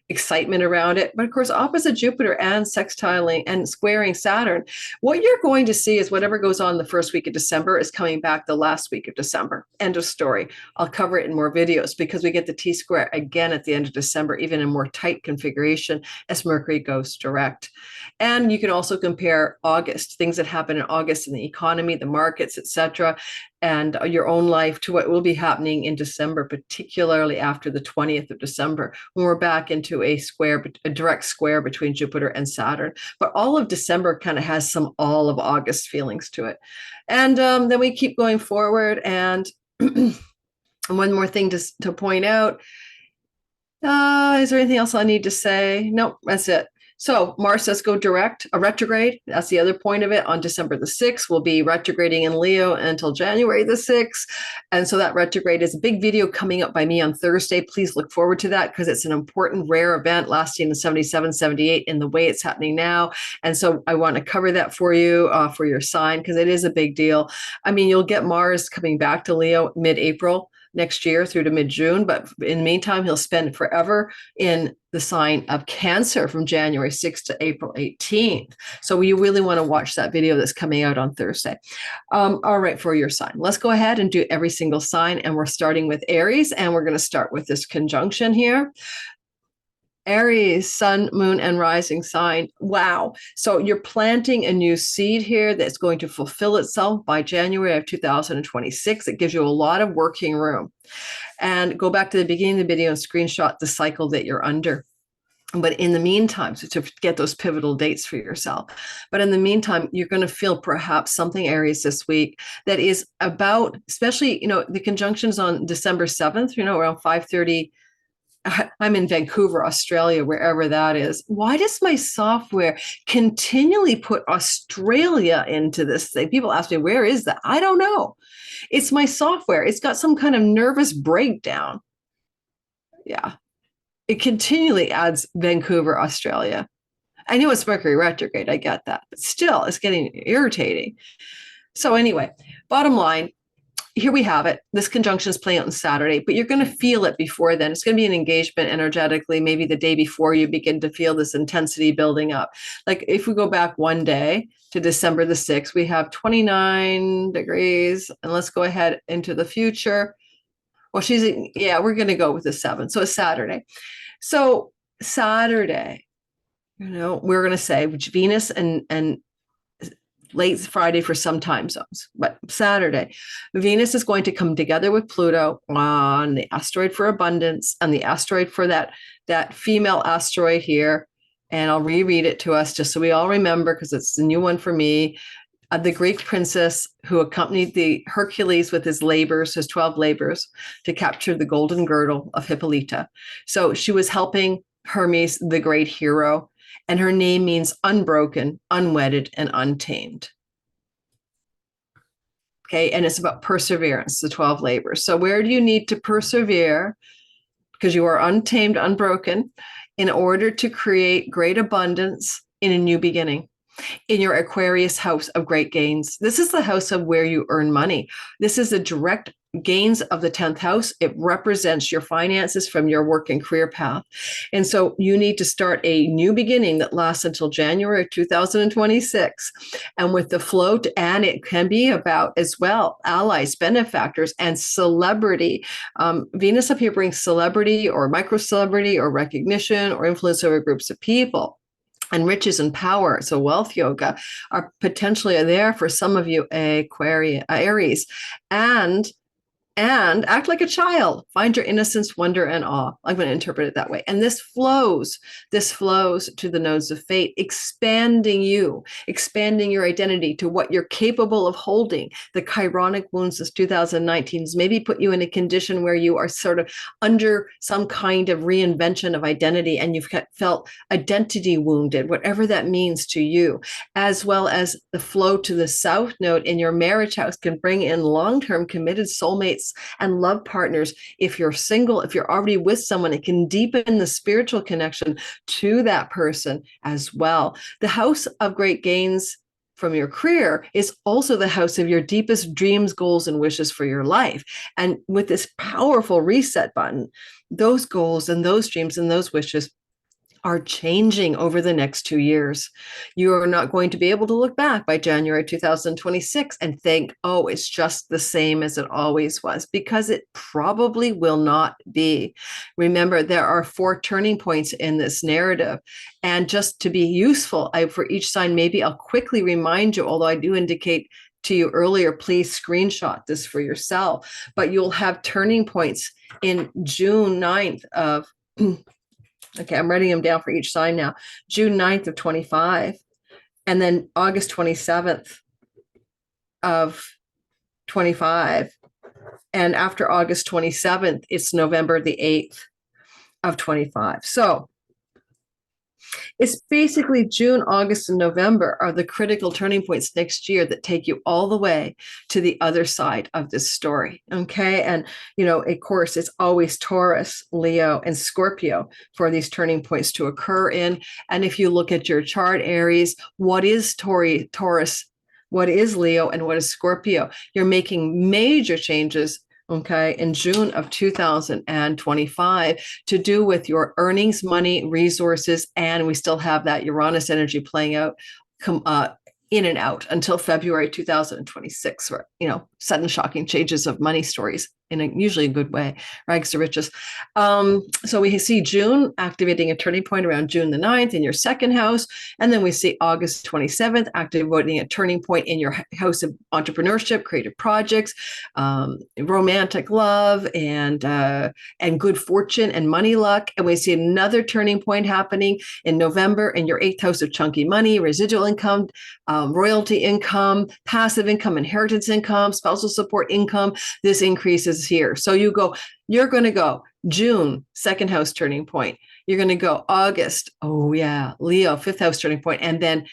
excitement around it. But of course, opposite Jupiter and sextiling and squaring Saturn, what you're going to see is whatever goes on the first week of December is coming back the last week of December. End of story. I'll cover it in more videos because we get the T-square again at the end of December, even in more tight configuration as Mercury goes direct. And you can also compare August, things that happen in August in the economy, the markets, etc., and your own life to what will be happening in December, particularly after the 20th of December, when we're back into a direct square between Jupiter and Saturn. But all of December kind of has some all of August feelings to it. And then we keep going forward. And one more thing to point out. Is there anything else I need to say? Nope, that's it. So Mars does go direct, a retrograde. That's the other point of it. On December the 6th, we'll be retrograding in Leo until January the 6th. And so that retrograde is a big video coming up by me on Thursday. Please look forward to that because it's an important, rare event lasting in 77, 78 in the way it's happening now. And so I want to cover that for you, for your sign, because it is a big deal. I mean, you'll get Mars coming back to Leo mid-April next year through to mid-June. But in the meantime, he'll spend forever in the sign of Cancer from January 6th to April 18th. So you really want to watch that video that's coming out on Thursday. All right, for your sign. Let's go ahead and do every single sign. And we're starting with Aries, and we're going to start with this conjunction here. Aries, sun, moon, and rising sign. Wow. So you're planting a new seed here that's going to fulfill itself by January of 2026. It gives you a lot of working room. And go back to the beginning of the video and screenshot the cycle that you're under. But in the meantime, so to get those pivotal dates for yourself. But in the meantime, you're going to feel perhaps something, Aries, this week that is about, especially, the conjunctions on December 7th, around 5:30. I'm in Vancouver, Australia, wherever that is. Why does my software continually put Australia into this thing? People ask me, where is that? I don't know. It's my software. It's got some kind of nervous breakdown. Yeah. It continually adds Vancouver, Australia. I know it's Mercury retrograde. I get that, but still it's getting irritating. So anyway, bottom line, here we have it. This conjunction is playing out on Saturday, but you're going to feel it before then. It's going to be an engagement energetically. Maybe the day before you begin to feel this intensity building up. Like if we go back one day to December the 6th, we have 29 degrees. And let's go ahead into the future. Well, we're going to go with the 7th. So it's Saturday. So Saturday, we're going to say which Venus and late Friday for some time zones, but Saturday, Venus is going to come together with Pluto on the asteroid for abundance and the asteroid for that female asteroid here. And I'll reread it to us just so we all remember, because it's a new one for me. The Greek princess who accompanied the Hercules with his 12 labors, to capture the golden girdle of Hippolyta. So she was helping Hermes, the great hero. And her name means unbroken, unwedded, and untamed. Okay, and it's about perseverance, the 12 labors. So where do you need to persevere? Because you are untamed, unbroken, in order to create great abundance in a new beginning. In your Aquarius house of great gains. This is the house of where you earn money. This is the direct gains of the 10th house. It represents your finances from your work and career path. And so you need to start a new beginning that lasts until January 2026. And with the float, and it can be about as well allies, benefactors, and celebrity. Venus up here brings celebrity or micro celebrity or recognition or influence over groups of people. And riches and power, so wealth yoga, are potentially there for some of you, Aries. And act like a child. Find your innocence, wonder, and awe. I'm going to interpret it that way. And this flows to the nodes of fate, expanding your identity to what you're capable of holding. The chironic wounds of 2019 maybe put you in a condition where you are sort of under some kind of reinvention of identity, and you've felt identity wounded, whatever that means to you, as well as the flow to the south node in your marriage house can bring in long-term committed soulmates and love partners. If you're single, if you're already with someone, it can deepen the spiritual connection to that person as well. The house of great gains from your career is also the house of your deepest dreams, goals, and wishes for your life. And with this powerful reset button, those goals and those dreams and those wishes are changing over the next 2 years. You are not going to be able to look back by January 2026 and think, oh, it's just the same as it always was, because it probably will not be. Remember, there are 4 turning points in this narrative. And just to be useful, for each sign, maybe I'll quickly remind you, although I do indicate to you earlier, please screenshot this for yourself. But you'll have turning points in June 9th of okay, I'm writing them down for each sign now. June 9th of 25, and then August 27th of 25. And after August 27th, it's November the 8th of 25. So it's basically June, August, and November are the critical turning points next year that take you all the way to the other side of this story. Okay. And, of course, it's always Taurus, Leo, and Scorpio for these turning points to occur in. And if you look at your chart, Aries, what is Taurus? What is Leo? And what is Scorpio? You're making major changes, okay, in June of 2025 to do with your earnings, money, resources, and we still have that Uranus energy playing out in and out until February 2026, where, sudden shocking changes of money stories in a usually a good way, rags to riches. So we see June activating a turning point around June the 9th in your second house. And then we see August 27th activating a turning point in your house of entrepreneurship, creative projects, romantic love, and good fortune and money luck. And we see another turning point happening in November in your 8th house of chunky money, residual income, royalty income, passive income, inheritance income, spousal support income. This increases here. So you're going to go June, second house turning point. You're going to go August. Oh yeah. Leo, 5th house turning point. And then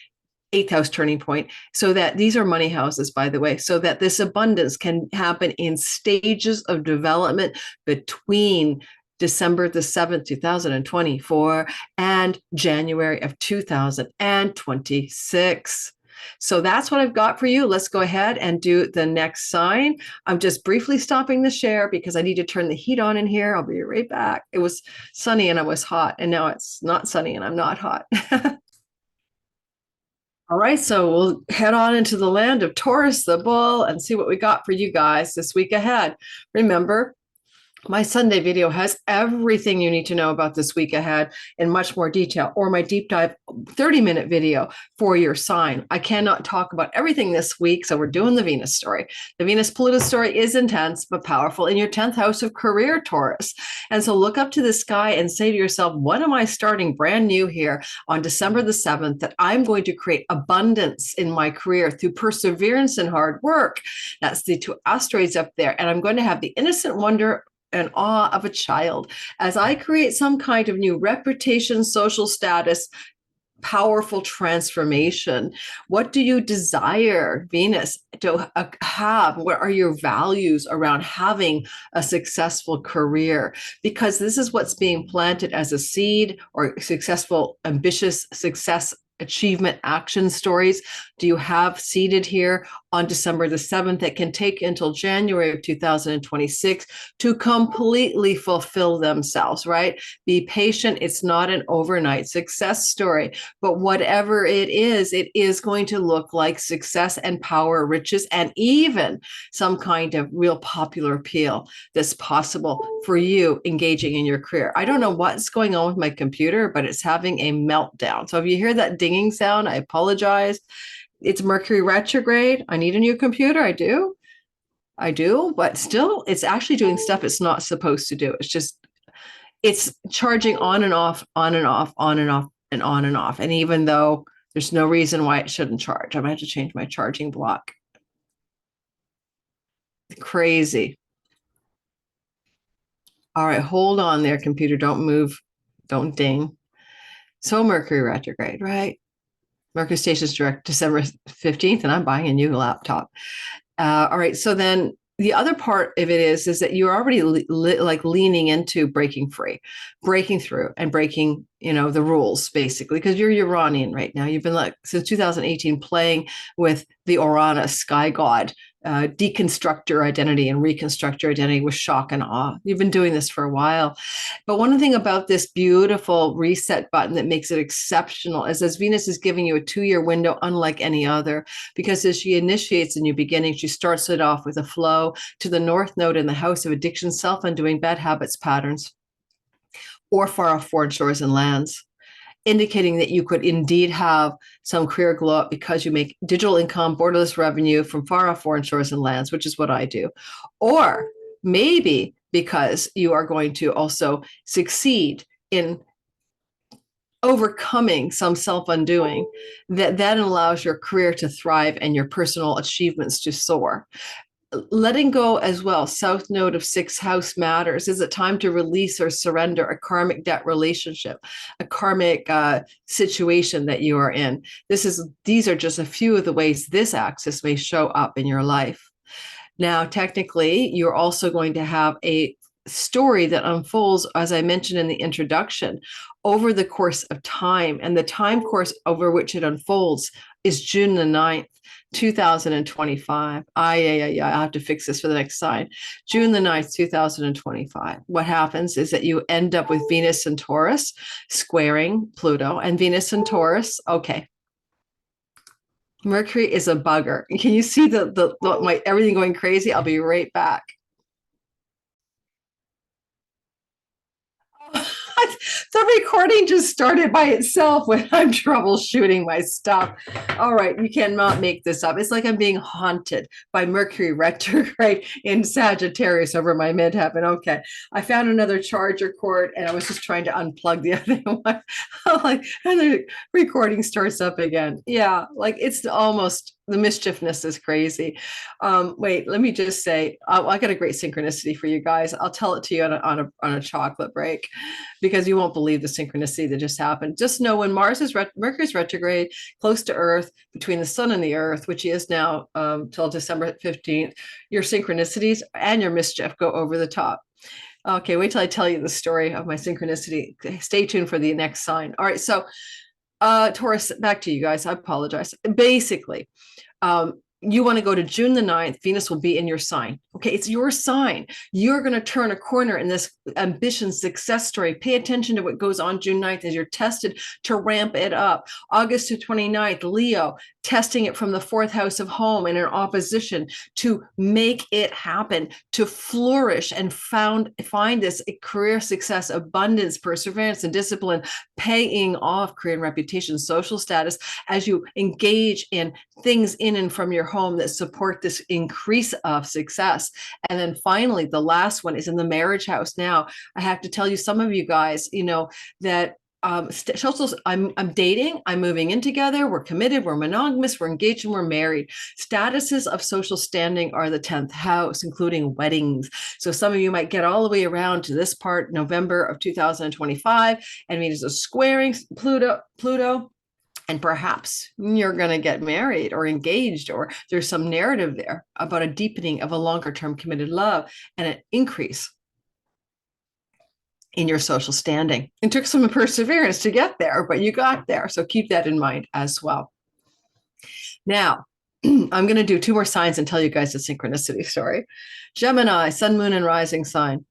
8th house turning point. So that these are money houses, by the way, so that this abundance can happen in stages of development between December the 7th, 2024, and January of 2026. So that's what I've got for you. Let's go ahead and do the next sign. I'm just briefly stopping the share because I need to turn the heat on in here. I'll be right back. It was sunny and I was hot, and now it's not sunny and I'm not hot. All right, so we'll head on into the land of Taurus, the bull, and see what we got for you guys this week ahead. Remember, my Sunday video has everything you need to know about this week ahead in much more detail, or my deep dive 30-minute video for your sign. I cannot talk about everything this week, so we're doing the Venus story. The Venus-Pluto story is intense but powerful in your 10th house of career, Taurus. And so look up to the sky and say to yourself, what am I starting brand new here on December the 7th that I'm going to create abundance in my career through perseverance and hard work? That's the two asteroids up there. And I'm going to have the innocent wonder and awe of a child as I create some kind of new reputation, social status, powerful transformation. What do you desire, Venus, to have? What are your values around having a successful career? Because this is what's being planted as a seed, or successful, ambitious success achievement action stories do you have seeded here on December the 7th that can take until January of 2026 to completely fulfill themselves, right? Be patient. It's not an overnight success story, but whatever it is going to look like success and power, riches, and even some kind of real popular appeal that's possible for you engaging in your career. I don't know what's going on with my computer, but it's having a meltdown. So if you hear that dinging sound, I apologize. It's Mercury retrograde. I need a new computer. I do, but still it's actually doing stuff it's not supposed to do. It's charging on and off, on and off, on and off, and on and off. And even though there's no reason why it shouldn't charge, I might have to change my charging block. Crazy. All right, hold on there, computer. Don't move. Don't ding. So Mercury retrograde, right? Mercury stations direct December 15th, and I'm buying a new laptop. All right, so then the other part of it is that you're already like leaning into breaking free, breaking through, and breaking, the rules, basically, because you're Uranian right now. You've been like since 2018 playing with the Urania sky god, deconstruct your identity and reconstruct your identity with shock and awe. You've been doing this for a while. But one thing about this beautiful reset button that makes it exceptional is as Venus is giving you a 2-year window unlike any other, because as she initiates a new beginning, she starts it off with a flow to the North Node in the house of addiction, self-undoing, bad habits, patterns, or far off foreign shores and lands, indicating that you could indeed have some career glow up because you make digital income, borderless revenue from far off foreign shores and lands, which is what I do. Or maybe because you are going to also succeed in overcoming some self-undoing that then allows your career to thrive and your personal achievements to soar. Letting go as well, South Node of 6th house matters. Is it time to release or surrender a karmic debt relationship, a karmic situation that you are in? These are just a few of the ways this axis may show up in your life. Now, technically, you're also going to have a story that unfolds, as I mentioned in the introduction, over the course of time. And the time course over which it unfolds is June the 9th, 2025. I have to fix this for the next sign. June the 9th, 2025. What happens is that you end up with Venus and Taurus squaring Pluto, and Venus and Taurus. Okay. Mercury is a bugger. Can you see my everything going crazy? I'll be right back. The recording just started by itself when I'm troubleshooting my stuff. All right, you cannot make this up. It's like I'm being haunted by Mercury retrograde in Sagittarius over my midheaven. Okay, I found another charger cord and I was just trying to unplug the other one. And the recording starts up again. Yeah, like it's almost, the mischiefness is crazy. Wait, let me just say, I got a great synchronicity for you guys. I'll tell it to you on a chocolate break, because you won't believe the synchronicity that just happened. Just know when Mercury's retrograde close to Earth, between the sun and the Earth, which he is now till December 15th, your synchronicities and your mischief go over the top. Okay, wait till I tell you the story of my synchronicity. Stay tuned for the next sign. All right, so Taurus, back to you guys. I apologize. Basically, you want to go to June the 9th. Venus will be in your sign. Okay, it's your sign. You're going to turn a corner in this ambition success story. Pay attention to what goes on June 9th as you're tested to ramp it up. August to 29th, Leo, testing it from the fourth house of home in an opposition to make it happen, to flourish and find this career success, abundance, perseverance, and discipline, paying off career and reputation, social status as you engage in things in and from your home that support this increase of success. And then finally, the last one is in the marriage house. Now, I have to tell you, some of you guys, that I'm dating, I'm moving in together, we're committed, we're monogamous, we're engaged, and we're married. Statuses of social standing are the 10th house, including weddings. So some of you might get all the way around to this part, November of 2025, and Venus is squaring Pluto. And perhaps you're going to get married or engaged, or there's some narrative there about a deepening of a longer term committed love and an increase in your social standing. It took some perseverance to get there, but you got there. So keep that in mind as well. Now, I'm going to do two more signs and tell you guys the synchronicity story. Gemini, sun, moon, and rising sign.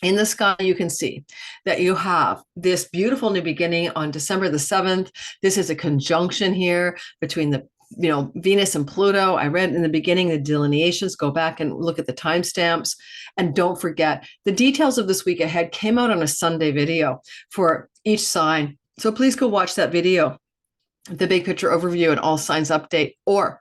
In the sky, you can see that you have this beautiful new beginning on December the 7th. This is a conjunction here between the Venus and Pluto. I read in the beginning the delineations. Go back and look at the timestamps. And don't forget, the details of this week ahead came out on a Sunday video for each sign. So please go watch that video, the big picture overview and all signs update, or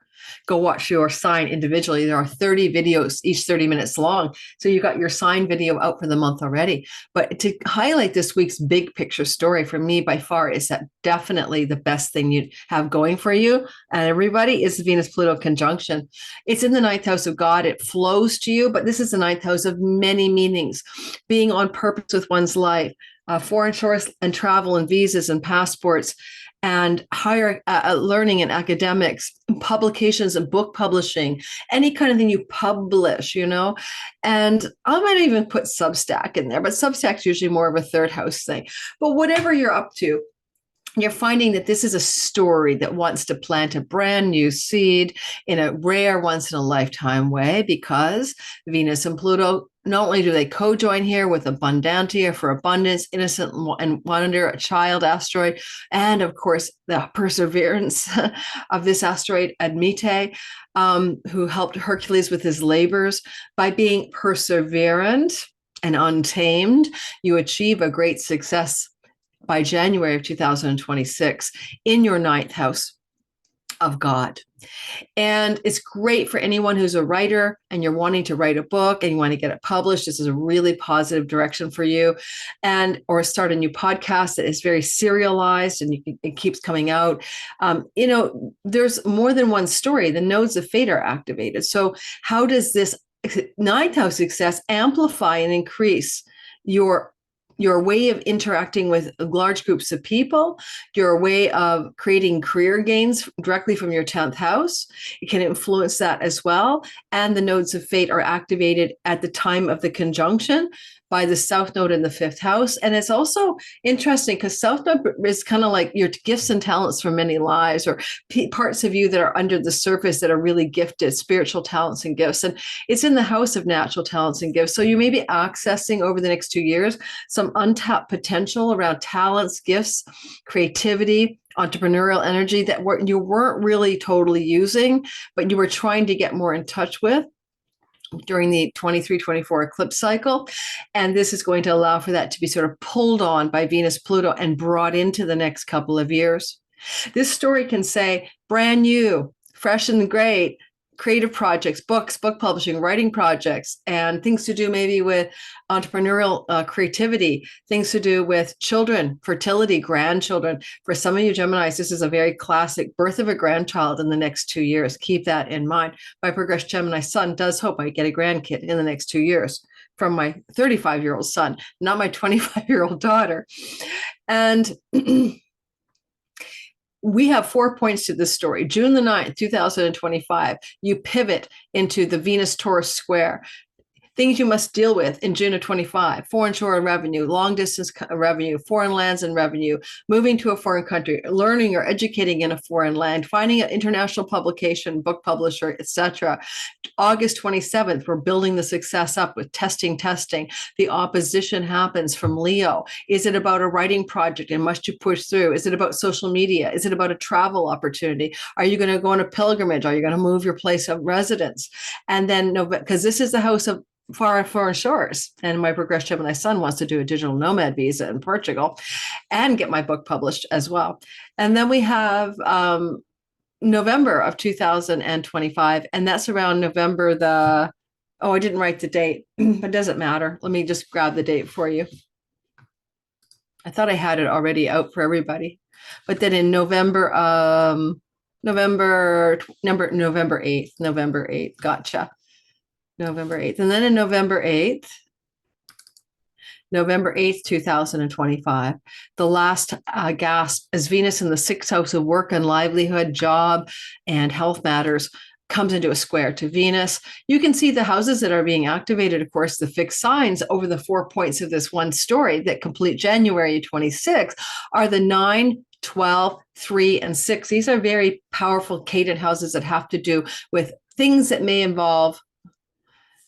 go watch your sign individually. There are 30 videos, each 30 minutes long. So you got your sign video out for the month already. But to highlight this week's big picture story for me by far is that definitely the best thing you have going for you and everybody is the Venus-Pluto conjunction. It's in the 9th house of God. It flows to you, but this is the 9th house of many meanings. Being on purpose with one's life, foreign tourist and travel and visas and passports, and higher learning and academics, publications and book publishing, any kind of thing you publish, and I might even put Substack in there, but Substack's usually more of a third house thing. But whatever you're up to, you're finding that this is a story that wants to plant a brand new seed in a rare once in a lifetime way, because Venus and Pluto, not only do they co-join here with Abundantia for abundance, innocent and wonder, a child asteroid, and of course the perseverance of this asteroid Admete, who helped Hercules with his labors. By being perseverant and untamed, you achieve a great success by January of 2026 in your 9th house of God. And it's great for anyone who's a writer and you're wanting to write a book and you want to get it published. This is a really positive direction for you. Or start a new podcast that is very serialized and it keeps coming out. There's more than one story. The nodes of fate are activated. So how does this 9th house success amplify and increase your way of interacting with large groups of people, your way of creating career gains directly from your 10th house? It can influence that as well. And the nodes of fate are activated at the time of the conjunction by the South Node in the 5th house. And it's also interesting because South Node is kind of like your gifts and talents from many lives, or parts of you that are under the surface that are really gifted, spiritual talents and gifts. And it's in the house of natural talents and gifts. So you may be accessing over the next 2 years some untapped potential around talents, gifts, creativity, entrepreneurial energy that you weren't really totally using, but you were trying to get more in touch with during the 23-24 eclipse cycle. And this is going to allow for that to be sort of pulled on by Venus, Pluto, and brought into the next couple of years. This story can say brand new, fresh and great, creative projects, books, book publishing, writing projects, and things to do maybe with entrepreneurial creativity, things to do with children, fertility, grandchildren. For some of you Geminis, this is a very classic birth of a grandchild in the next 2 years. Keep that in mind. My progressed Gemini son does hope I get a grandkid in the next 2 years from my 35-year-old son, not my 25-year-old daughter. And we have 4 points to this story. June the 9th, 2025, you pivot into the Venus-Taurus square. Things you must deal with in June of 25: foreign shore revenue, long distance revenue, foreign lands and revenue, moving to a foreign country, learning or educating in a foreign land, finding an international publication, book publisher, etc. August 27th, we're building the success up with testing. The opposition happens from Leo. Is it about a writing project and must you push through? Is it about social media? Is it about a travel opportunity? Are you going to go on a pilgrimage? Are you going to move your place of residence? And then, because this is the house of foreign shores, and my progressed Gemini son wants to do a digital nomad visa in Portugal and get my book published as well. And then we have November of 2025, and that's around November the, oh, I didn't write the date, but it doesn't matter. Let me just grab the date for you. I thought I had it already out for everybody, but then in November 8th, gotcha. November 8th. And then in November 8th, 2025, the last gasp as Venus in the sixth house of work and livelihood, job, and health matters comes into a square to Venus. You can see the houses that are being activated, of course, the fixed signs over the 4 points of this one story that complete January 26 are the 9, 12, 3, and 6. These are very powerful cadent houses that have to do with things that may involve,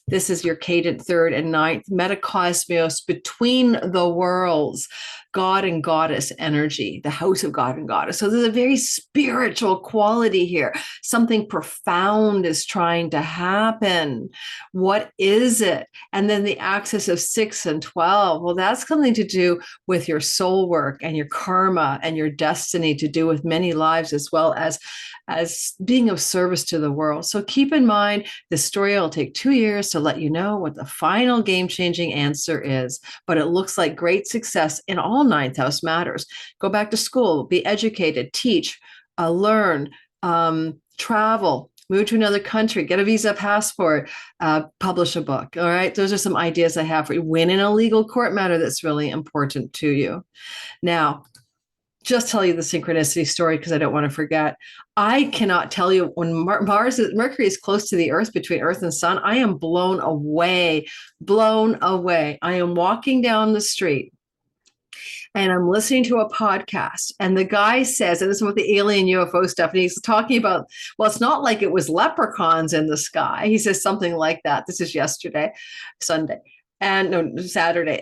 this is your cadent third and ninth, metacosmos, between the worlds, God and goddess energy, the house of God and goddess. So there's a very spiritual quality here. Something profound is trying to happen. What is it? And then the axis of 6 and 12. Well, that's something to do with your soul work and your karma and your destiny, to do with many lives, as well as being of service to the world. So keep in mind, this story will take 2 years to let you know what the final game-changing answer is. But it looks like great success in all ninth house matters. Go back to school, be educated, teach, learn, travel, move to another country, get a visa, passport, publish a book. All right. Those are some ideas I have for you. Win in a legal court matter that's really important to you. Now, just tell you the synchronicity story because I don't want to forget. I cannot tell you when Mercury is close to the Earth, between Earth and Sun, I am blown away. I am walking down the street and I'm listening to a podcast, and the guy says, and this is with the alien UFO stuff, and he's talking about, well, it's not like it was leprechauns in the sky. He says something like that. This is Saturday,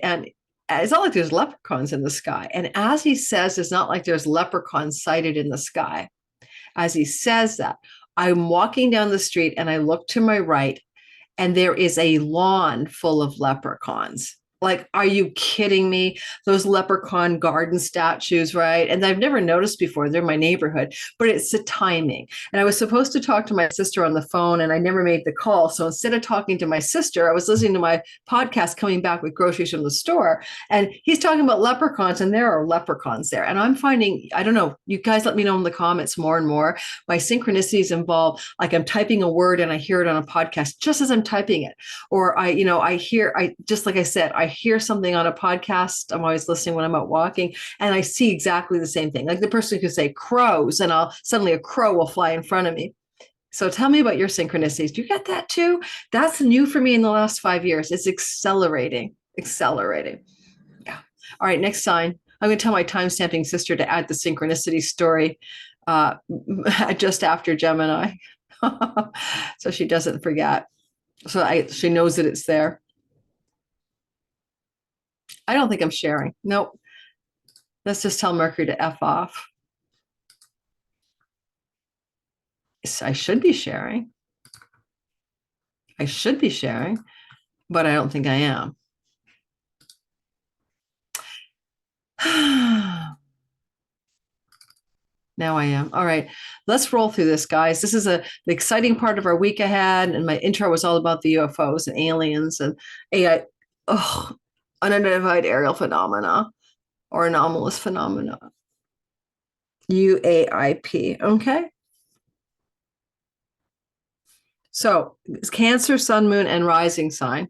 and it's not like there's leprechauns in the sky. And as he says, it's not like there's leprechauns sighted in the sky. As he says that, I'm walking down the street and I look to my right, and there is a lawn full of leprechauns. Like, are you kidding me? Those leprechaun garden statues, right? And I've never noticed before. They're in my neighborhood, but it's the timing. And I was supposed to talk to my sister on the phone, and I never made the call. So instead of talking to my sister, I was listening to my podcast coming back with groceries from the store. And he's talking about leprechauns, and there are leprechauns there. And I'm finding, I don't know, you guys let me know in the comments more and more. My synchronicities involve, like, I'm typing a word and I hear it on a podcast just as I'm typing it. Or just like I said, I hear something on a podcast. I'm always listening when I'm out walking, and I see exactly the same thing. Like the person could say crows, and suddenly a crow will fly in front of me. So tell me about your synchronicities. Do you get that too? That's new for me in the last 5 years. It's accelerating. Yeah. All right, next sign. I'm going to tell my time-stamping sister to add the synchronicity story just after Gemini, so she doesn't forget. So she knows that it's there. I don't think I'm sharing. Nope. Let's just tell Mercury to F off. I should be sharing. But I don't think I am. Now I am. All right, let's roll through this, guys. This is the exciting part of our week ahead. And my intro was all about the UFOs and aliens and AI. Oh, unidentified aerial phenomena or anomalous phenomena. UAIP. Okay. So it's Cancer, Sun, Moon, and rising sign.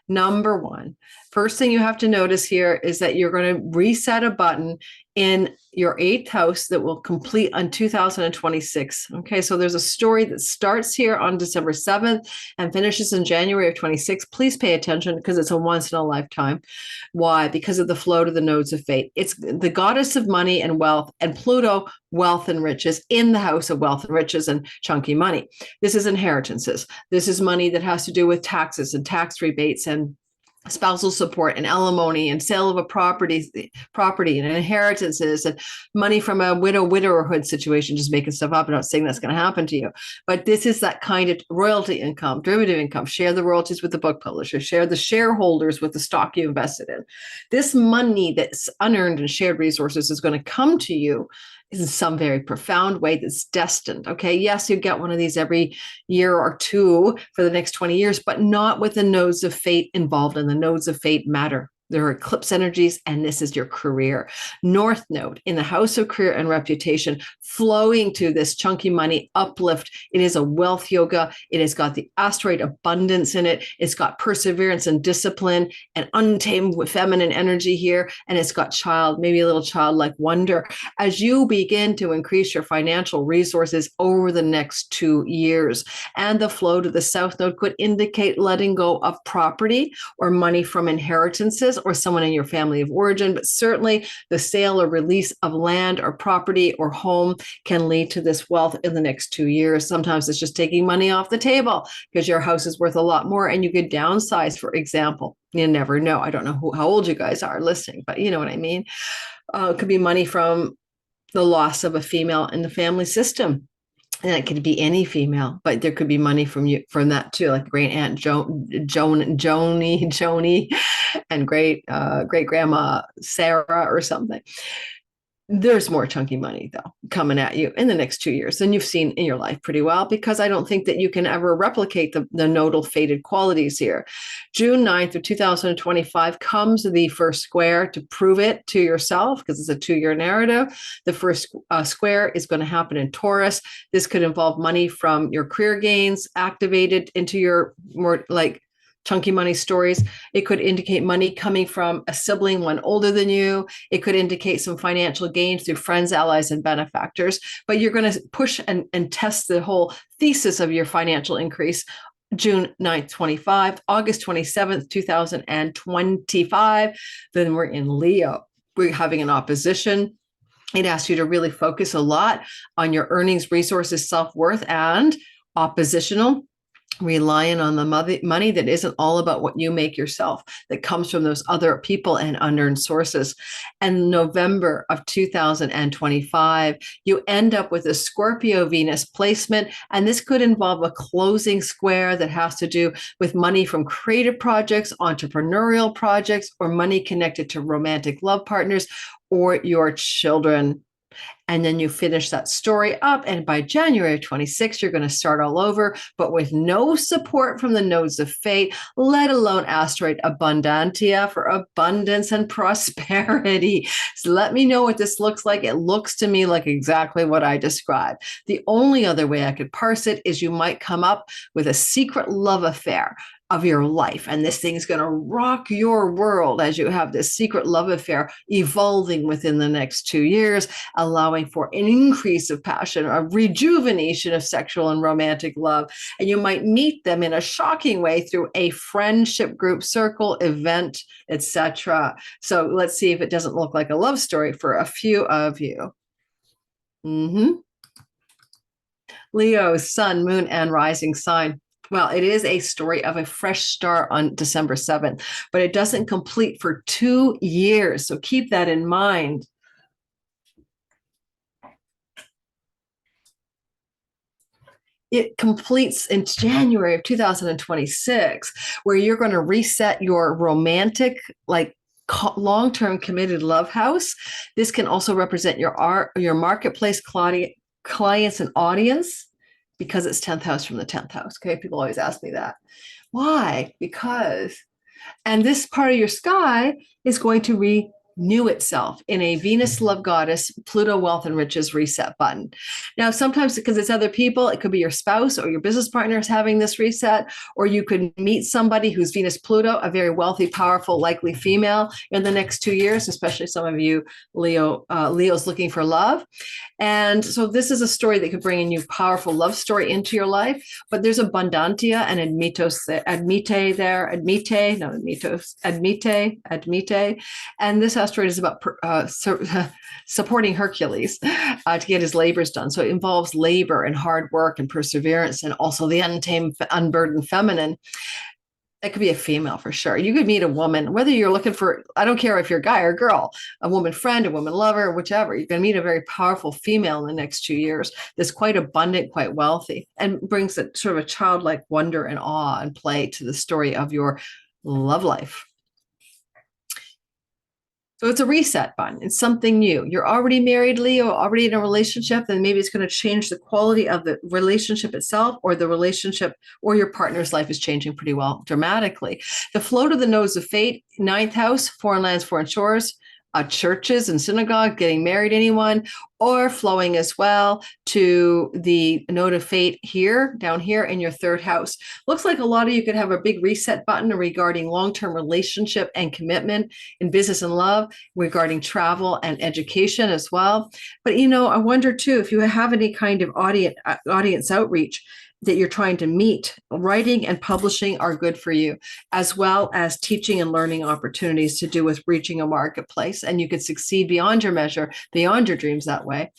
Number one, First thing you have to notice here is that you're going to reset a button in your 8th house that will complete on 2026. Okay, so there's a story that starts here on December 7th and finishes in January of 26. Please pay attention because it's a once in a lifetime. Why? Because of the flow to the nodes of fate. It's the goddess of money and wealth, and Pluto, wealth and riches, in the house of wealth and riches and chunky money. This is inheritances. This is money that has to do with taxes and tax rebates and spousal support and alimony and sale of a property and inheritances and money from a widowerhood situation. Just making stuff up. I'm not saying that's going to happen to you, but this is that kind of royalty income, derivative income. Share the royalties with the book publisher, share the shareholders with the stock you invested in. This money that's unearned and shared resources is going to come to you in some very profound way that's destined. Okay, yes, you get one of these every year or two for the next 20 years, but not with the nodes of fate involved, and the nodes of fate matter. There are eclipse energies, and this is your career. North node in the house of career and reputation, flowing to this chunky money uplift. It is a wealth yoga. It has got the asteroid abundance in it. It's got perseverance and discipline and untamed feminine energy here. And it's got child, maybe a little childlike wonder. As you begin to increase your financial resources over the next 2 years, and the flow to the south node could indicate letting go of property or money from inheritances or someone in your family of origin, but certainly the sale or release of land or property or home can lead to this wealth in the next 2 years. Sometimes it's just taking money off the table because your house is worth a lot more and you could downsize, for example. You never know. I don't know how old you guys are listening, but you know what I mean. It could be money from the loss of a female in the family system. And it could be any female, but there could be money from you from that too, like great aunt Joni, and great great grandma Sarah or something. There's more chunky money, though, coming at you in the next 2 years than you've seen in your life pretty well, because I don't think that you can ever replicate the nodal fated qualities here. June 9th of 2025 comes the first square to prove it to yourself, because it's a 2-year narrative. The first square is going to happen in Taurus. This could involve money from your career gains activated into your more like chunky money stories. It could indicate money coming from a sibling, one older than you. It could indicate some financial gains through friends, allies, and benefactors. But you're going to push and test the whole thesis of your financial increase June 9th, 25, August 27th, 2025. Then we're in Leo. We're having an opposition. It asks you to really focus a lot on your earnings, resources, self-worth, and oppositional, relying on the money that isn't all about what you make yourself, that comes from those other people and unearned sources. And November of 2025, you end up with a Scorpio Venus placement, and this could involve a closing square that has to do with money from creative projects, entrepreneurial projects, or money connected to romantic love partners or your children. And then you finish that story up. And by January 26th, you're going to start all over, but with no support from the nodes of fate, let alone asteroid Abundantia for abundance and prosperity. So let me know what this looks like. It looks to me like exactly what I described. The only other way I could parse it is you might come up with a secret love affair of your life. And this thing's going to rock your world as you have this secret love affair evolving within the next 2 years, allowing for an increase of passion, a rejuvenation of sexual and romantic love. And you might meet them in a shocking way through a friendship group, circle, event, etc. So let's see if it doesn't look like a love story for a few of you. Leo, sun, moon, and rising sign. Well, it is a story of a fresh start on December 7th, but it doesn't complete for 2 years. So keep that in mind. It completes in January of 2026, where you're going to reset your romantic, like long-term committed love house. This can also represent your art, your marketplace clients and audience, because it's 10th house from the 10th house. Okay, people always ask me that. Why? Because, and this part of your sky is going to knew itself in a Venus love goddess, Pluto wealth and riches reset button. Now, sometimes because it's other people, it could be your spouse or your business partner is having this reset, or you could meet somebody who's Venus Pluto, a very wealthy, powerful, likely female in the next 2 years, especially some of you Leos looking for love. And so this is a story that could bring a new powerful love story into your life. But there's Abundantia and Admite. And this asteroid is about supporting Hercules to get his labors done. So it involves labor and hard work and perseverance, and also the untamed, unburdened feminine. That could be a female for sure. You could meet a woman, whether you're looking for, I don't care if you're a guy or girl, a woman friend, a woman lover, whichever. You're going to meet a very powerful female in the next 2 years that's quite abundant, quite wealthy, and brings a sort of a childlike wonder and awe and play to the story of your love life. So it's a reset button. It's something new. You're already married, Leo, already in a relationship, then maybe it's going to change the quality of the relationship itself, or the relationship or your partner's life is changing pretty well, dramatically. The flow to the nodes of fate, 9th house, foreign lands, foreign shores, churches and synagogue, getting married, anyone, or flowing as well to the node of fate here, down here in your 3rd house. Looks like a lot of you could have a big reset button regarding long-term relationship and commitment in business and love, regarding travel and education as well. But, you know, I wonder too, if you have any kind of audience outreach that you're trying to meet, writing and publishing are good for you, as well as teaching and learning opportunities to do with reaching a marketplace. And you could succeed beyond your measure, beyond your dreams that way.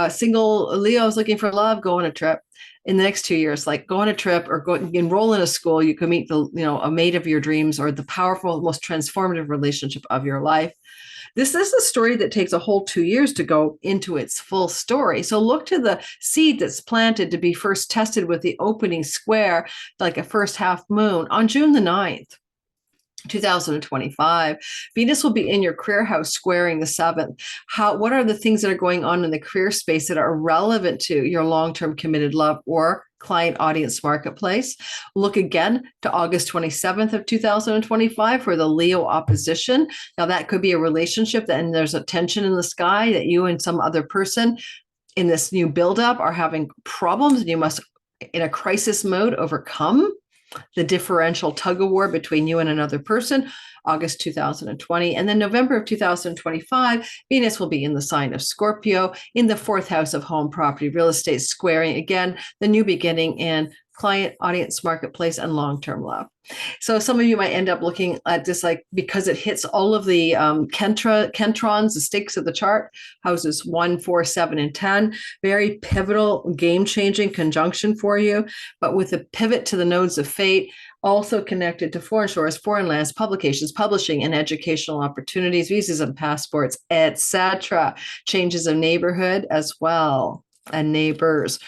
Single Leos looking for love, go on a trip in the next 2 years, like go on a trip or go enroll in a school. You can meet a mate of your dreams, or the powerful, most transformative relationship of your life. This is a story that takes a whole 2 years to go into its full story. So look to the seed that's planted to be first tested with the opening square, like a first half moon on June the 9th. 2025. Venus will be in your career house squaring the 7th. What are the things that are going on in the career space that are relevant to your long-term committed love or client audience marketplace? Look again to August 27th of 2025 for the Leo opposition. Now that could be a relationship and there's a tension in the sky that you and some other person in this new buildup are having problems, and you must, in a crisis mode, overcome the differential tug of war between you and another person, August 2020. And then November of 2025, Venus will be in the sign of Scorpio in the 4th house of home, property, real estate, squaring again, the new beginning in client, audience, marketplace, and long-term love. So some of you might end up looking at this like, because it hits all of the kentrons, the stakes of the chart, houses 1, 4, 7, and 10, very pivotal, game-changing conjunction for you, but with a pivot to the nodes of fate, also connected to foreign shores, foreign lands, publications, publishing, and educational opportunities, visas and passports, etc. Changes of neighborhood as well, and neighbors.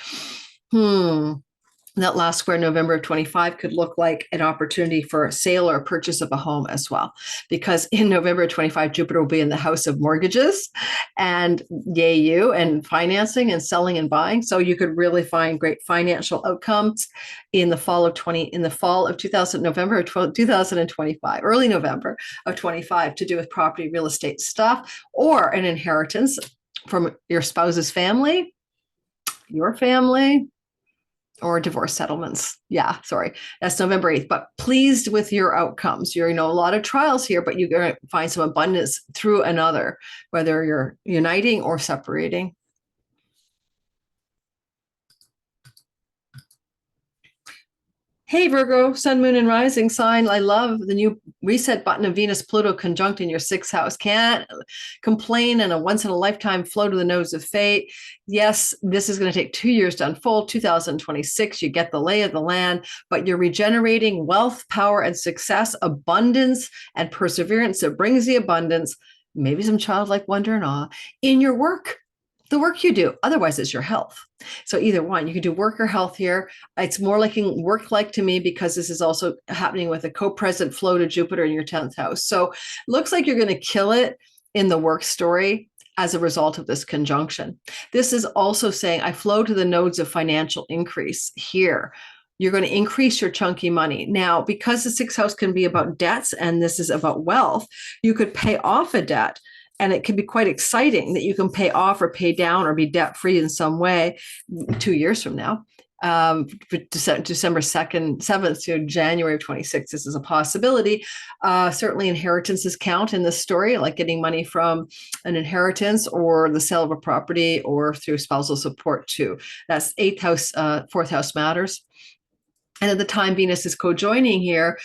That last square, November of 25, could look like an opportunity for a sale or a purchase of a home as well. Because in November of 25, Jupiter will be in the house of mortgages and yay you, and financing and selling and buying. So you could really find great financial outcomes in the fall of 2025, early November of 25, to do with property, real estate stuff, or an inheritance from your spouse's family, your family, or divorce settlements. Yeah, sorry, that's November 8th, but pleased with your outcomes. You're, a lot of trials here, but you're going to find some abundance through another, whether you're uniting or separating. Hey, Virgo, sun, moon, and rising sign. I love the new reset button of Venus-Pluto conjunct in your 6th house. Can't complain, and a once-in-a-lifetime flow to the nodes of fate. Yes, this is going to take 2 years to unfold. 2026, you get the lay of the land, but you're regenerating wealth, power, and success, abundance, and perseverance that brings the abundance, maybe some childlike wonder and awe in your work. The work you do, otherwise it's your health. So either one, you can do work or health here. It's more like work-like to me, because this is also happening with a co-present flow to Jupiter in your 10th house. So looks like you're going to kill it in the work story as a result of this conjunction. This is also saying I flow to the nodes of financial increase here. you're going to increase your chunky money. Now, because the sixth house can be about debts and this is about wealth, you could pay off a debt. And it can be quite exciting that you can pay off or pay down or be debt free in some way 2 years from now. December 2nd, 7th to January of 26th. This is a possibility. Certainly inheritances count in this story, like getting money from an inheritance or the sale of a property or through spousal support too. That's 8th house, 4th house matters. And at the time Venus is co-joining here,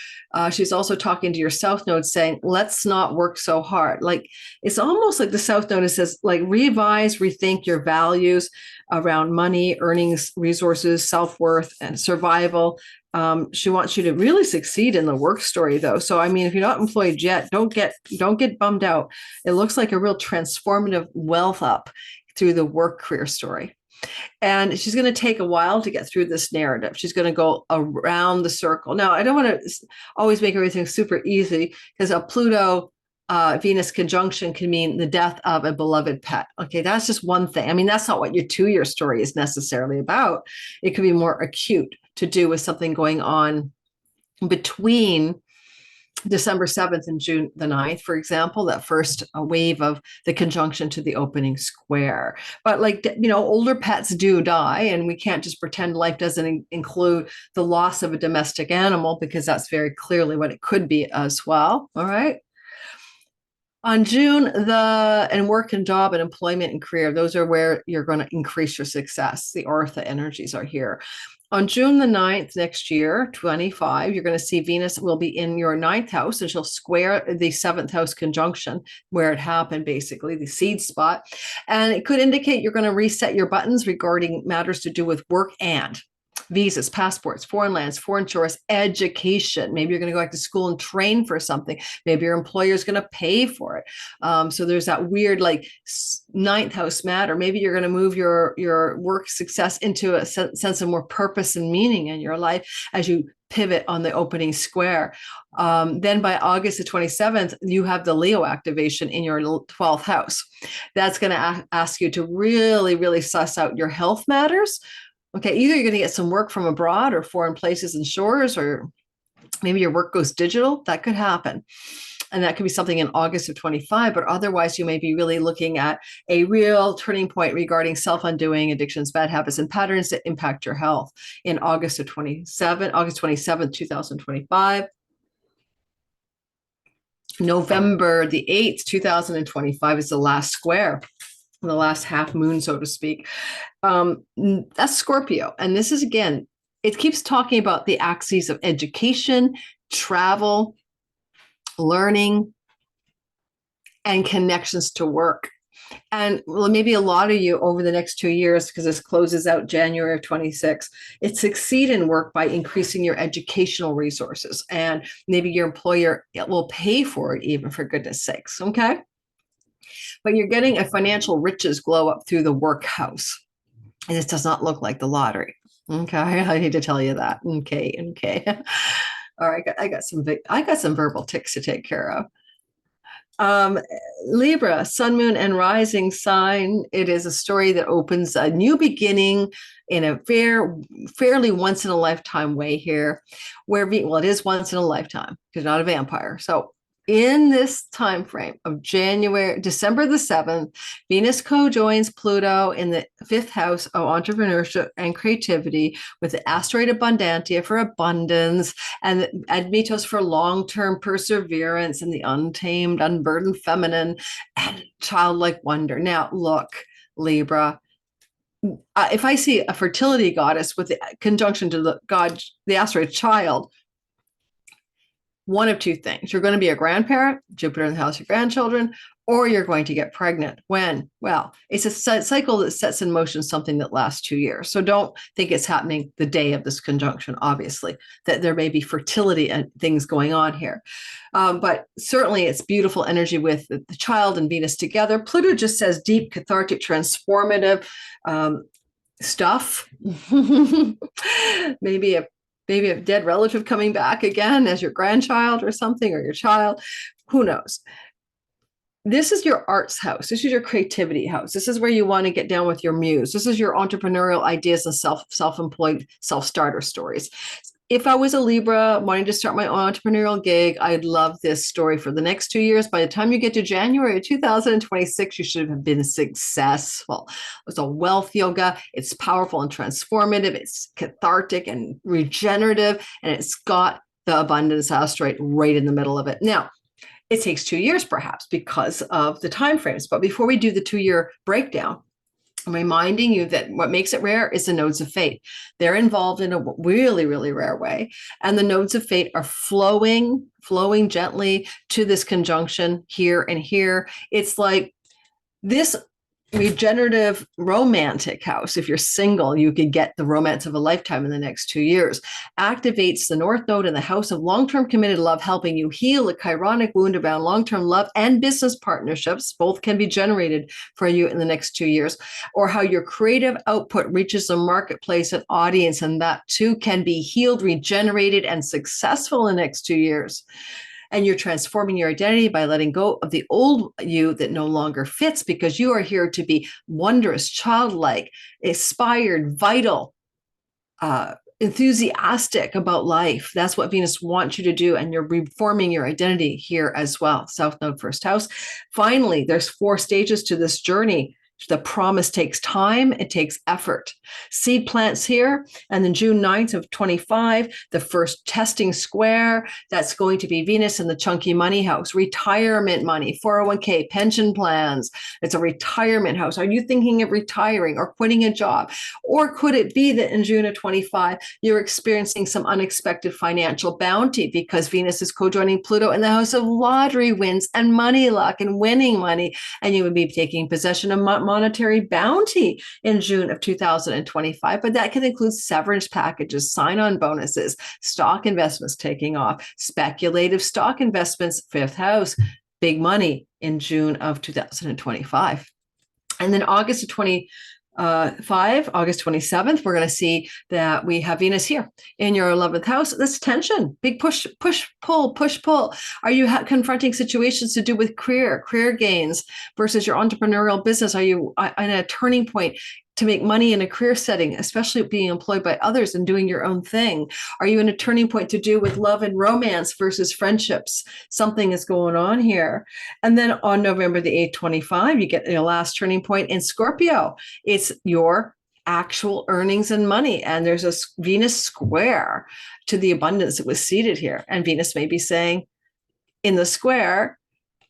she's also talking to your South Node saying, let's not work so hard. Like, it's almost like the South Node says, like, revise, rethink your values around money, earnings, resources, self-worth, and survival. She wants you to really succeed in the work story, though. So, I mean, if you're not employed yet, don't get bummed out. It looks like a real transformative wealth up through the work career story. And she's going to take a while to get through this narrative. She's going to go around the circle. Now, I don't want to always make everything super easy, because a Pluto Venus conjunction can mean the death of a beloved pet. Okay, that's just one thing. I mean, that's not what your 2-year story is necessarily about. It could be more acute, to do with something going on between December 7th and June the 9th, for example, that first wave of the conjunction to the opening square. But, like, you know, older pets do die, and we can't just pretend life doesn't include the loss of a domestic animal, because that's very clearly what it could be as well. All right. On June, and work and job and employment and career, those are where you're going to increase your success. The Ortha energies are here. On June the 9th next year, 25, you're going to see Venus will be in your 9th house, and she'll square the 7th house conjunction where it happened, basically, the seed spot. And it could indicate you're going to reset your buttons regarding matters to do with work and visas, passports, foreign lands, foreign shores, education. Maybe you're going to go back to school and train for something. Maybe your employer is going to pay for it. So there's that weird, like, 9th house matter. Maybe you're going to move your work success into a sense of more purpose and meaning in your life as you pivot on the opening square. Then by August the 27th, you have the Leo activation in your 12th house. That's going to ask you to really, really suss out your health matters. Okay, either you're going to get some work from abroad or foreign places and shores, or maybe your work goes digital. That could happen. And that could be something in August of 25, but otherwise you may be really looking at a real turning point regarding self-undoing, addictions, bad habits, and patterns that impact your health in August 27th, 2025. November the 8th, 2025 is the last square, the last half moon, so to speak. That's Scorpio. And this is, again, it keeps talking about the axes of education, travel, learning, and connections to work. And well, maybe a lot of you over the next 2 years, because this closes out January of 26, it succeed in work by increasing your educational resources. And maybe your employer will pay for it, even, for goodness sakes. Okay. But you're getting a financial riches glow up through the work house. And this does not look like the lottery. Okay, I need to tell you that. Okay. All right, I got some verbal tics to take care of. Libra, sun, moon, and rising sign. It is a story that opens a new beginning in a fairly once in a lifetime way here, where it is once in a lifetime, because you're not a vampire. So in this time frame of December the 7th, Venus co-joins Pluto in the 5th house of entrepreneurship and creativity, with the asteroid Abundantia for abundance, and the Admetos for long-term perseverance, and the untamed, unburdened feminine, and childlike wonder. Now, look, Libra, if I see a fertility goddess with the conjunction to the asteroid Child, one of two things: you're going to be a grandparent, Jupiter in the house of grandchildren, or you're going to get pregnant. When? Well, it's a cycle that sets in motion something that lasts 2 years. So don't think it's happening the day of this conjunction, obviously, that there may be fertility and things going on here. But certainly it's beautiful energy with the Child and Venus together. Pluto just says deep, cathartic, transformative stuff. Maybe a dead relative coming back again as your grandchild or something, or your child, who knows? this is your arts house. This is your creativity house. This is where you want to get down with your muse. This is your entrepreneurial ideas and self-employed, self-starter stories. If I was a Libra wanting to start my own entrepreneurial gig, I'd love this story for the next 2 years. By the time you get to January of 2026, you should have been successful. It's a wealth yoga. It's powerful and transformative. It's cathartic and regenerative, and it's got the abundance asteroid right in the middle of it. Now, it takes 2 years perhaps because of the time frames. But before we do the 2-year breakdown, I'm reminding you that what makes it rare is the nodes of fate. They're involved in a really, really rare way. And the nodes of fate are flowing gently to this conjunction here and here. It's like this regenerative romantic house. If you're single, you could get the romance of a lifetime in the next 2 years. Activates the North Node in the house of long-term committed love, helping you heal a chironic wound around long-term love and business partnerships. Both can be generated for you in the next 2 years. Or how your creative output reaches the marketplace and audience, and that too can be healed, regenerated, and successful in the next 2 years. And you're transforming your identity by letting go of the old you that no longer fits, because you are here to be wondrous, childlike, inspired, vital, enthusiastic about life. That's what Venus wants you to do. And you're reforming your identity here as well. South Node, first house. Finally, there's 4 stages to this journey. The promise takes time, it takes effort. Seed plants here, and then June 9th of 25, the first testing square, that's going to be Venus in the chunky money house, retirement money, 401k, pension plans. It's a retirement house. Are you thinking of retiring or quitting a job? Or could it be that in June of 25, you're experiencing some unexpected financial bounty because Venus is co-joining Pluto in the house of lottery wins and money luck and winning money, and you would be taking possession of monetary bounty in June of 2025, but that can include severance packages, sign-on bonuses, stock investments taking off, speculative stock investments, 5th house, big money in June of 2025. And then August of 25, August 27th, we're going to see that we have Venus here in your 11th house. This tension, big push, pull. Are you confronting situations to do with career gains versus your entrepreneurial business? Are you in a turning point to make money in a career setting, especially being employed by others and doing your own thing? Are you in a turning point to do with love and romance versus friendships? Something is going on here. And then on November the 8th, 25, you get your last turning point in Scorpio. It's your actual earnings and money. And there's a Venus square to the abundance that was seated here. And Venus may be saying in the square,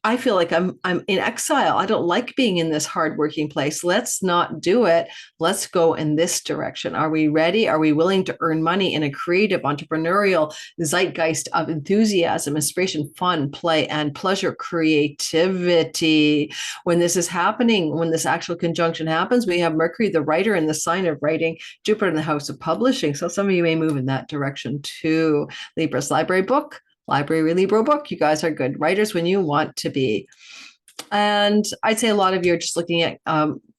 I feel like I'm in exile. I don't like being in this hardworking place. Let's not do it. Let's go in this direction. Are we ready? Are we willing to earn money in a creative, entrepreneurial zeitgeist of enthusiasm, inspiration, fun, play, and pleasure, creativity? When this is happening, when this actual conjunction happens, we have Mercury, the writer, in the sign of writing, Jupiter in the house of publishing. So some of you may move in that direction too. Libra's library book. Library Libro book. You guys are good writers when you want to be. And I'd say a lot of you are just looking at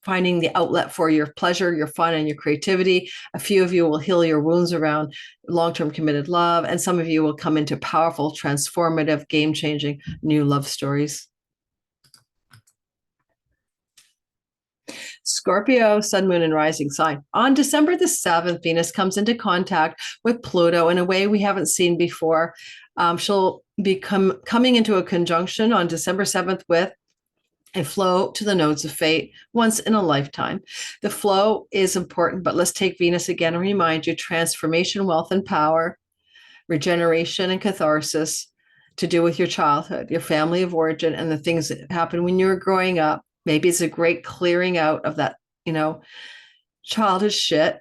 finding the outlet for your pleasure, your fun, and your creativity. A few of you will heal your wounds around long-term committed love, and some of you will come into powerful, transformative, game-changing new love stories. Scorpio, sun, moon, and rising sign. On December the 7th, Venus comes into contact with Pluto in a way we haven't seen before. She'll be coming into a conjunction on December 7th with a flow to the nodes of fate once in a lifetime. The flow is important, but let's take Venus again and remind you: transformation, wealth, and power, regeneration, and catharsis to do with your childhood, your family of origin, and the things that happened when you were growing up. Maybe it's a great clearing out of that, childish shit,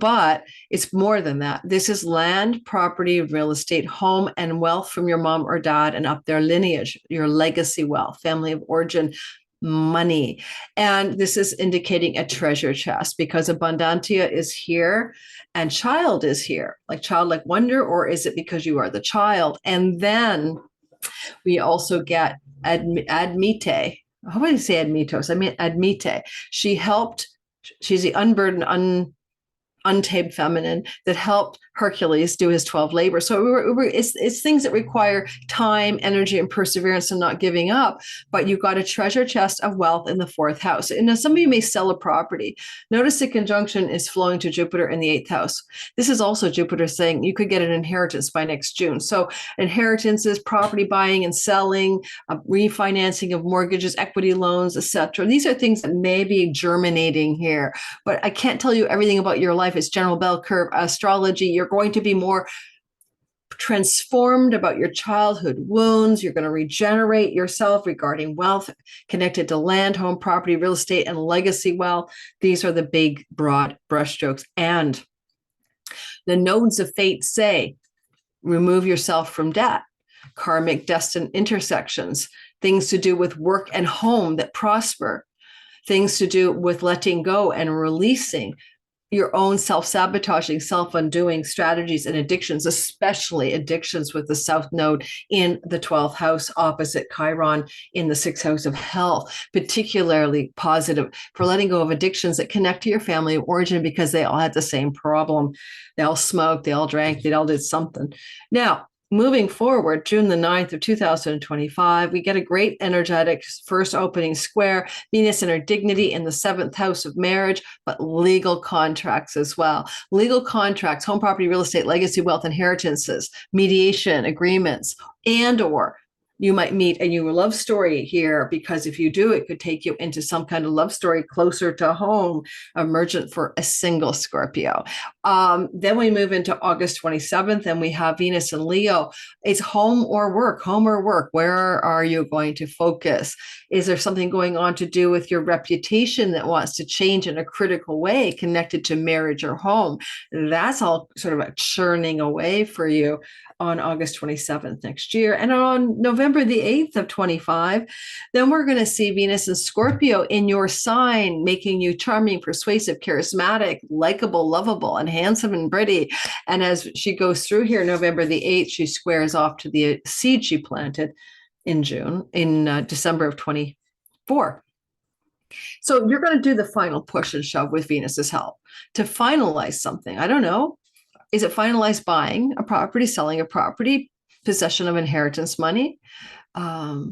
but it's more than that. This is land, property, real estate, home, and wealth from your mom or dad and up their lineage, your legacy wealth, family of origin, money. And this is indicating a treasure chest because Abundantia is here and child is here, like childlike wonder, or is it because you are the child? And then we also get Admite. How do I say Admitos? I mean Admite. She's the unburdened, untamed feminine that helped Hercules do his 12 labors. So it's things that require time, energy, and perseverance and not giving up. But you've got a treasure chest of wealth in the fourth house. And now some of you may sell a property. Notice the conjunction is flowing to Jupiter in the eighth house. This is also Jupiter saying you could get an inheritance by next June. So inheritances, property buying and selling, refinancing of mortgages, equity loans, etc. These are things that may be germinating here. But I can't tell you everything about your life. It's general bell curve astrology. You're going to be more transformed about your childhood wounds. You're going to regenerate yourself regarding wealth connected to land, home, property, real estate, and legacy wealth. These are the big, broad brushstrokes. And the nodes of fate say, remove yourself from debt, karmic destined intersections, things to do with work and home that prosper, things to do with letting go and releasing your own self-sabotaging, self-undoing strategies and addictions, especially addictions with the South Node in the 12th house opposite Chiron in the 6th house of health, particularly positive for letting go of addictions that connect to your family of origin because they all had the same problem. They all smoked, they all drank, they all did something. Now, moving forward, June the 9th of 2025, we get a great energetic first opening square, Venus in her dignity in the 7th house of marriage, but legal contracts as well. Legal contracts, home property, real estate, legacy, wealth, inheritances, mediation, agreements, and or you might meet a new love story here, because if you do, it could take you into some kind of love story closer to home, emergent for a single Scorpio. Then we move into August 27th and we have Venus in Leo. It's home or work, home or work. Where are you going to focus? Is there something going on to do with your reputation that wants to change in a critical way connected to marriage or home? That's all sort of a churning away for you on August 27th next year. And on November the 8th of 25, then we're going to see Venus in Scorpio in your sign, making you charming, persuasive, charismatic, likable, lovable, and handsome and pretty. And as she goes through here, November the 8th, she squares off to the seed she planted in December of 24. So you're going to do the final push and shove with Venus's help to finalize something. I don't know. Is it finalized buying a property, selling a property, possession of inheritance money? I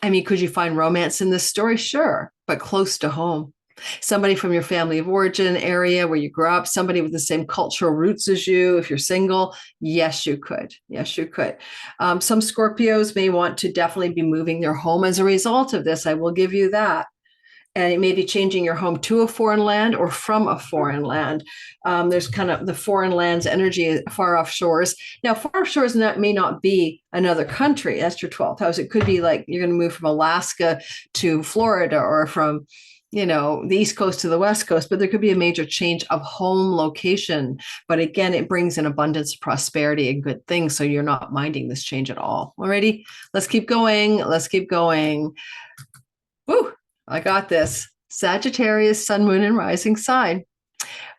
mean, could you find romance in this story? Sure, but close to home. Somebody from your family of origin area where you grew up, somebody with the same cultural roots as you. If you're single, yes, you could. Yes, you could. Some Scorpios may want to definitely be moving their home as a result of this. I will give you that. And it may be changing your home to a foreign land or from a foreign land. There's kind of the foreign lands energy, far off shores. Now, far off shores may not be another country. That's your 12th house. It could be like you're going to move from Alaska to Florida or from, the East Coast to the West Coast, but there could be a major change of home location. But again, it brings in abundance, prosperity, and good things. So you're not minding this change at all. Alrighty, let's keep going. Let's keep going. Woo! I got this. Sagittarius, sun, moon, and rising sign.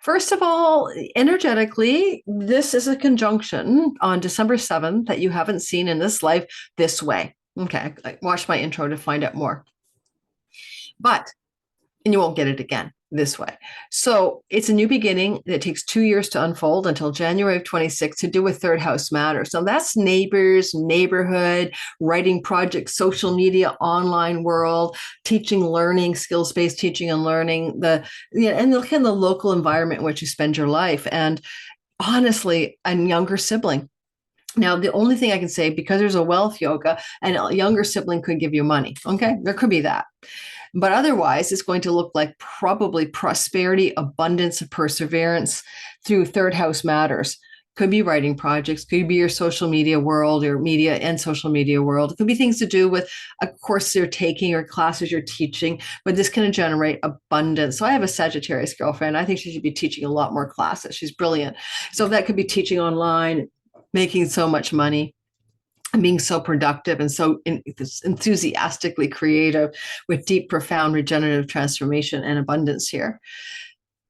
First of all, energetically, this is a conjunction on December 7th that you haven't seen in this life this way. Okay, watch my intro to find out more. And you won't get it again this way. So it's a new beginning that takes 2 years to unfold until January of 26 to do with third house matters. So that's neighbors, neighborhood, writing projects, social media, online world, teaching, learning, skills-based teaching and learning, and the local environment in which you spend your life. And honestly, a younger sibling. Now, the only thing I can say, because there's a wealth yoga, and a younger sibling could give you money. Okay, there could be that. But otherwise, it's going to look like probably prosperity, abundance, and perseverance through third house matters. Could be writing projects, could be your social media world, your media and social media world. It could be things to do with a course you're taking or classes you're teaching, but this can generate abundance. So I have a Sagittarius girlfriend. I think she should be teaching a lot more classes. She's brilliant. So that could be teaching online, making so much money, and being so productive and so enthusiastically creative with deep, profound regenerative transformation and abundance here.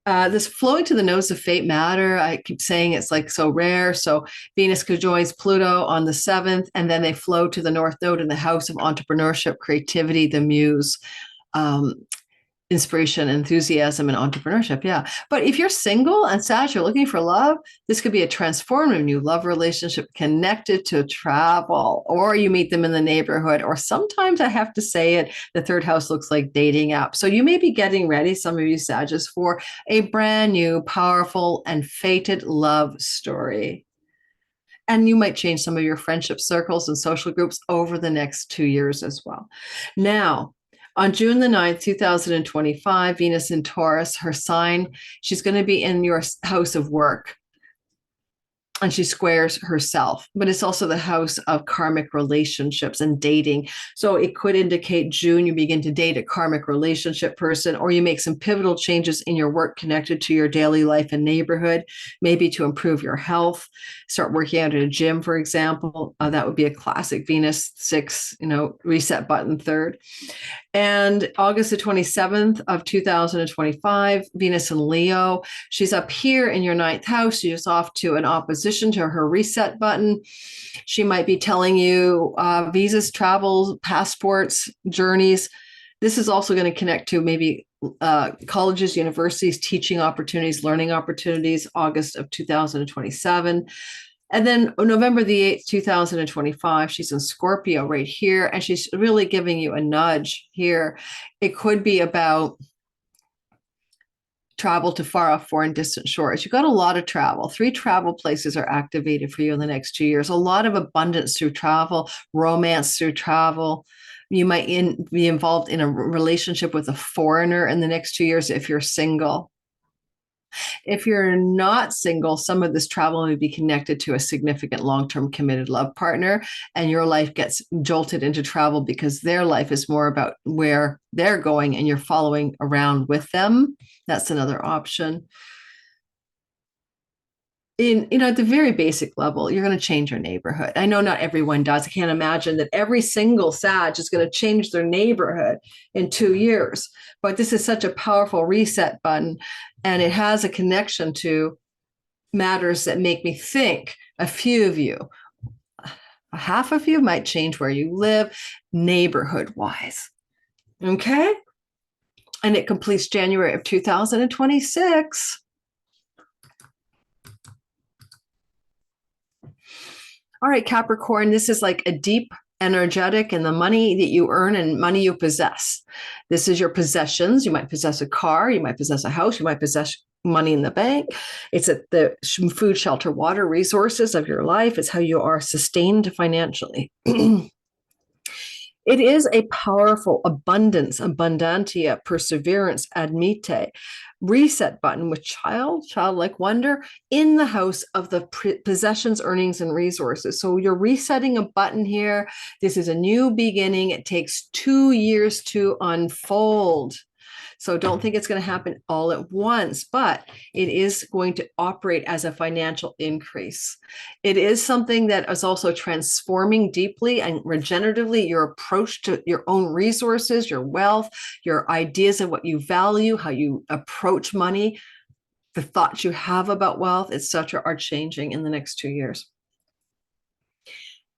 This flowing to the nodes of fate matter. I keep saying it's like so rare. So Venus conjoins Pluto on the 7th, and then they flow to the North Node in the house of entrepreneurship, creativity, the muse. inspiration, enthusiasm, and entrepreneurship. Yeah. But if you're single and Sag, you're looking for love, this could be a transformative new love relationship connected to travel, or you meet them in the neighborhood, or sometimes I have to say it, the third house looks like dating app. So you may be getting ready, some of you Sagittarius, for a brand new, powerful, and fated love story. And you might change some of your friendship circles and social groups over the next 2 years as well. Now, on June the 9th, 2025, Venus in Taurus, her sign, she's going to be in your house of work. And she squares herself, but it's also the house of karmic relationships and dating. So it could indicate June, you begin to date a karmic relationship person, or you make some pivotal changes in your work connected to your daily life and neighborhood, maybe to improve your health, start working out at a gym, for example. That would be a classic Venus 6, reset button third. And August the 27th of 2025, Venus in Leo, she's up here in your ninth house. She's off to an opposition to her reset button. She might be telling you visas, travels, passports, journeys. This is also going to connect to maybe colleges, universities, teaching opportunities, learning opportunities, August of 2027. And then November the 8th, 2025, she's in Scorpio right here, and she's really giving you a nudge here. It could be about travel to far off foreign distant shores. You've got a lot of travel. 3 travel places are activated for you in the next 2 years. A lot of abundance through travel, romance through travel. You might be involved in a relationship with a foreigner in the next 2 years if you're single. If you're not single, some of this travel may be connected to a significant long-term committed love partner, and your life gets jolted into travel because their life is more about where they're going and you're following around with them. That's another option. At the very basic level, you're going to change your neighborhood. I know not everyone does. I can't imagine that every single Sag is going to change their neighborhood in 2 years. But this is such a powerful reset button, and it has a connection to matters that make me think a few of you, half of you might change where you live neighborhood-wise. Okay? And it completes January of 2026. All right, Capricorn, this is like a deep energetic and the money that you earn and money you possess. This is your possessions. You might possess a car, you might possess a house, you might possess money in the bank. It's at the food, shelter, water, resources of your life. It's how you are sustained financially. It is a powerful abundance, abundantia, perseverance, admite, reset button with childlike wonder in the house of the possessions, earnings, and resources. So you're resetting a button here. This is a new beginning. It takes 2 years to unfold. So don't think it's going to happen all at once, but it is going to operate as a financial increase. It is something that is also transforming deeply and regeneratively your approach to your own resources, your wealth, your ideas of what you value, how you approach money, the thoughts you have about wealth, etc., are changing in the next 2 years.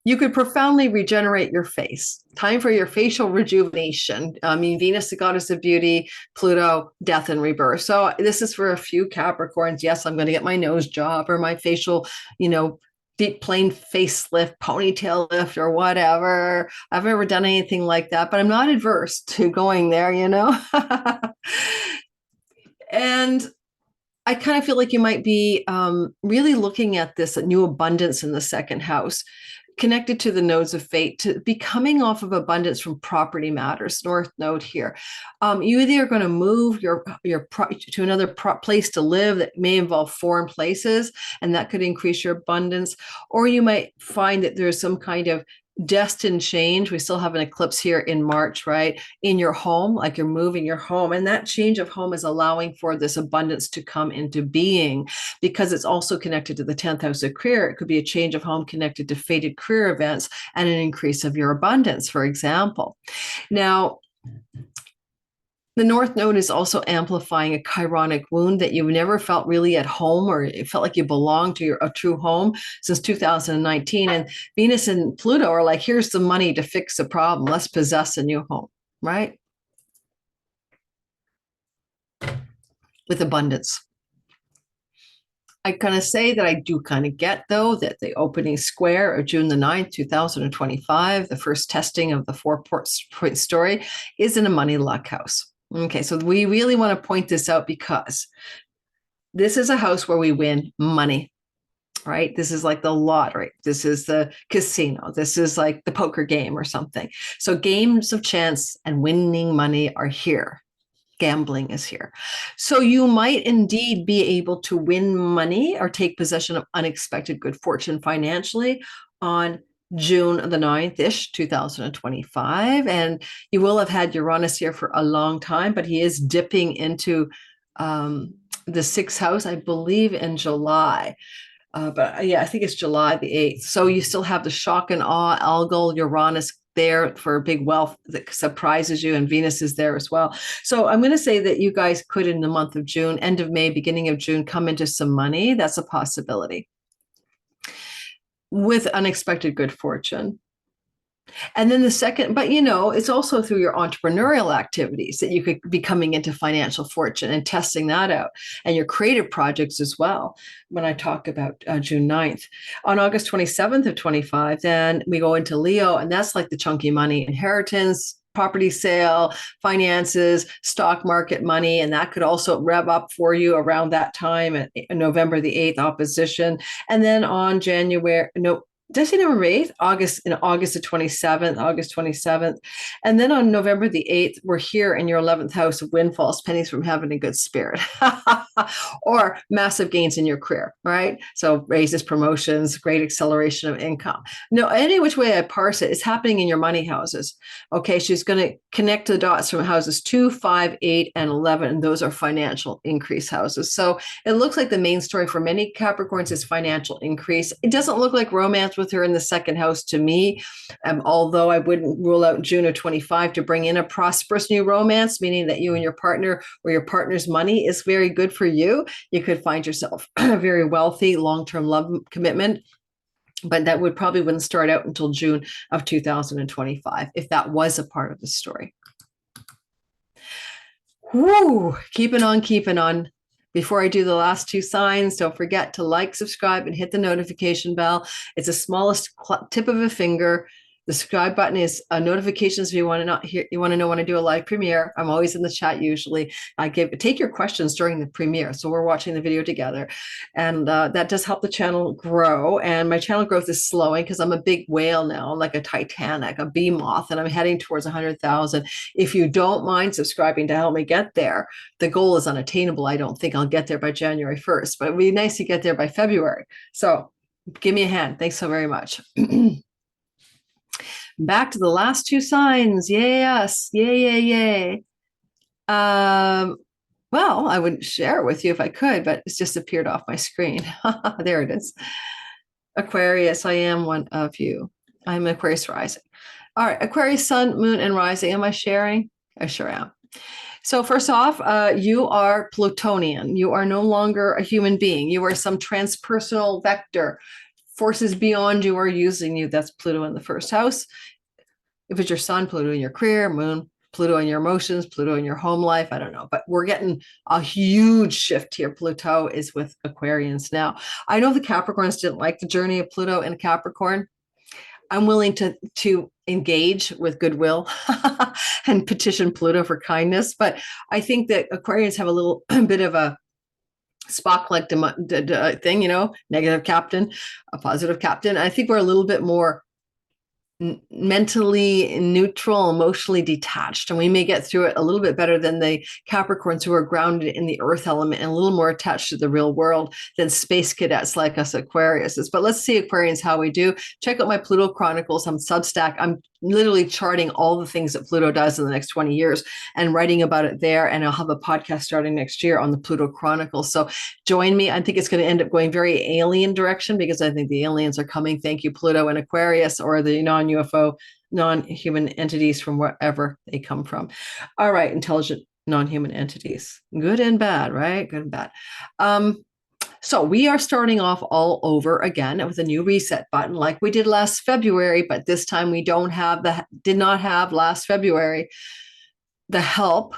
You could profoundly regenerate your face. Time for your facial rejuvenation. Venus, the goddess of beauty, Pluto, death and rebirth. So this is for a few Capricorns. Yes, I'm going to get my nose job or my facial, deep plane facelift, ponytail lift or whatever. I've never done anything like that, but I'm not adverse to going there, And I kind of feel like you might be really looking at this new abundance in the second house, connected to the nodes of fate, to be coming off of abundance from property matters, north node here. You either are going to move to another place to live that may involve foreign places, and that could increase your abundance, or you might find that there's some kind of destined change. We still have an eclipse here in March, right? In your home, like you're moving your home. And that change of home is allowing for this abundance to come into being, because it's also connected to the 10th house of career. It could be a change of home connected to fated career events and an increase of your abundance, for example. Now, the North Node is also amplifying a chironic wound that you've never felt really at home, or it felt like you belonged to a true home since 2019. And Venus and Pluto are like, here's the money to fix the problem. Let's possess a new home, right? with abundance. I kind of say that I do kind of get, though, that the opening square of June the 9th, 2025, the first testing of the 4-point story, is in a money luck house. Okay, so we really want to point this out because this is a house where we win money, right? This is like the lottery. This is the casino. This is like the poker game or something. So games of chance and winning money are here. Gambling is here. So you might indeed be able to win money or take possession of unexpected good fortune financially on June the 9th-ish, 2025. And you will have had Uranus here for a long time, but he is dipping into the 6th house, I believe, in July. But yeah, I think it's July the 8th. So you still have the shock and awe, Algol, Uranus there for big wealth that surprises you, and Venus is there as well. So I'm going to say that you guys could, in the month of June, end of May, beginning of June, come into some money. That's a possibility with unexpected good fortune. And then the second, but it's also through your entrepreneurial activities that you could be coming into financial fortune and testing that out, and your creative projects as well. When I talk about June 9th, on August 27th of 25, then we go into Leo, and that's like the chunky money, inheritance, property sale, finances, stock market money. And that could also rev up for you around that time at November the 8th, opposition. And then on did I say November 8th? August the 27th, August 27th. And then on November the 8th, we're here in your 11th house of windfalls, pennies from heaven, and good spirit, or massive gains in your career, right? So raises, promotions, great acceleration of income. No, any which way I parse it, it's happening in your money houses. Okay, she's going to connect the dots from houses 2, 5, 8, and 11. And those are financial increase houses. So it looks like the main story for many Capricorns is financial increase. It doesn't look like romance with her in the 2nd house to me, although I wouldn't rule out June of 25 to bring in a prosperous new romance, meaning that you and your partner or your partner's money is very good for you. You could find yourself a very wealthy long-term love commitment, but that wouldn't start out until June of 2025 if that was a part of the story. Whoo, keeping on. Before I do the last 2 signs, don't forget to like, subscribe, and hit the notification bell. It's the smallest tip of a finger. The subscribe button is notifications if you want to know when I do a live premiere. I'm always in the chat usually. I take your questions during the premiere, so we're watching the video together, and that does help the channel grow. And my channel growth is slowing because I'm a big whale now, like a Titanic, a bee moth, and I'm heading towards 100,000. If you don't mind subscribing to help me get there, the goal is unattainable. I don't think I'll get there by January 1st, but it'd be nice to get there by February. So give me a hand. Thanks so very much. Back to the last 2 signs. Yes. Yay. Well, I would share it with you if I could, but it's just appeared off my screen. There it is. Aquarius, I am one of you. I'm Aquarius rising. All right, Aquarius, sun, moon, and rising. Am I sharing? I sure am. So first off, you are Plutonian. You are no longer a human being. You are some transpersonal vector. Forces beyond you are using you. That's Pluto in the 1st house. If it's your sun, Pluto in your career, moon, Pluto in your emotions, Pluto in your home life. I don't know, but we're getting a huge shift here. Pluto is with Aquarians now. I know the Capricorns didn't like the journey of Pluto in Capricorn. I'm willing to engage with goodwill and petition Pluto for kindness, but I think that Aquarians have a little bit of a Spock-like thing, negative captain, a positive captain. I think we're a little bit more mentally neutral, emotionally detached, and we may get through it a little bit better than the Capricorns who are grounded in the earth element and a little more attached to the real world than space cadets like us Aquariuses. But let's see, Aquarians, how we do. Check out my Pluto Chronicles on Substack. I'm literally charting all the things that Pluto does in the next 20 years and writing about it there. And I'll have a podcast starting next year on the Pluto Chronicles. So join me. I think it's going to end up going very alien direction because I think the aliens are coming. Thank you, Pluto and Aquarius, or the non-UFO, non-human entities from wherever they come from. All right, intelligent non-human entities. Good and bad, right? Good and bad. So we are starting off all over again with a new reset button like we did last February, but this time we did not have last February the help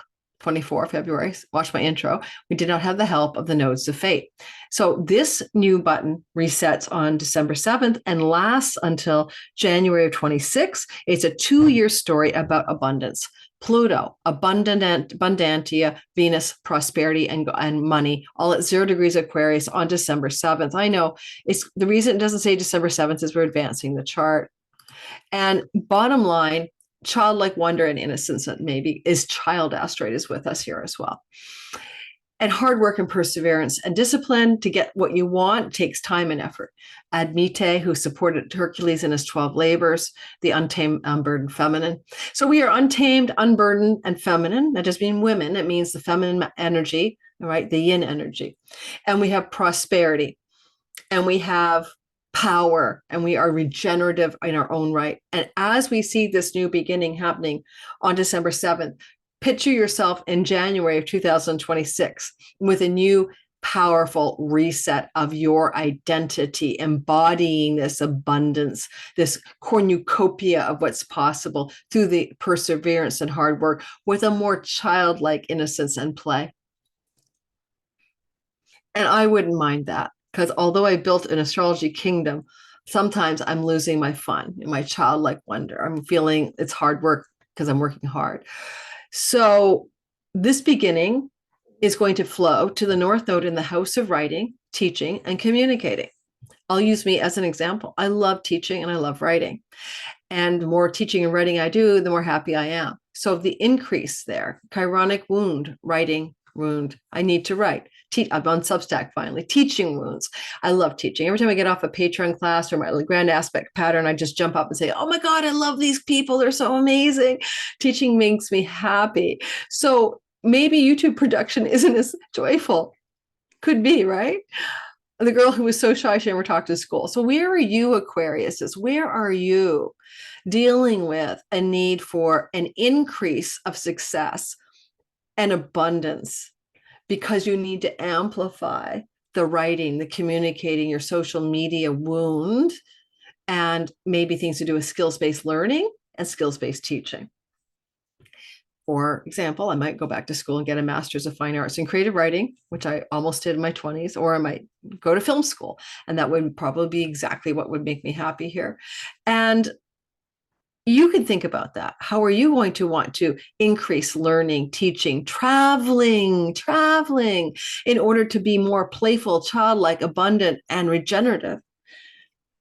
24 February, watch my intro, we did not have the help of the nodes of fate. So this new button resets on December 7th and lasts until January of 26. It's a 2-year story about abundance. Pluto, Abundantia, Venus, prosperity, and money, all at 0 degrees Aquarius on December 7th. I know it's the reason it doesn't say December 7th is we're advancing the chart. And bottom line, childlike wonder and innocence, maybe, is child asteroid is with us here as well. And hard work and perseverance and discipline to get what you want takes time and effort. Admete, who supported Hercules in his 12 labors, the untamed, unburdened feminine. So we are untamed, unburdened, and feminine. That doesn't mean women. It means the feminine energy, right? The yin energy. And we have prosperity. And we have power, and we are regenerative in our own right. And as we see this new beginning happening on December 7th, picture yourself in January of 2026 with a new powerful reset of your identity, embodying this abundance, this cornucopia of what's possible through the perseverance and hard work with a more childlike innocence and play. And I wouldn't mind that. Because although I built an astrology kingdom, sometimes I'm losing my fun, my childlike wonder. I'm feeling it's hard work because I'm working hard. So this beginning is going to flow to the North Node in the house of writing, teaching, and communicating. I'll use me as an example. I love teaching and I love writing. And the more teaching and writing I do, the more happy I am. So the increase there, chironic wound, writing wound, I need to write. I'm on Substack finally, teaching wounds. I love teaching. Every time I get off a Patreon class or my grand aspect pattern, I just jump up and say, oh my God, I love these people. They're so amazing. Teaching makes me happy. So maybe YouTube production isn't as joyful. Could be, right? The girl who was so shy, she never talked to school. So where are you, Aquariuses? Where are you dealing with a need for an increase of success and abundance? Because you need to amplify the writing, the communicating, your social media wound, and maybe things to do with skills-based learning and skills-based teaching. For example, I might go back to school and get a master's of fine arts in creative writing, which I almost did in my 20s, or I might go to film school. And that would probably be exactly what would make me happy here. And you can think about that. How are you going to want to increase learning, teaching, traveling in order to be more playful, childlike, abundant, and regenerative?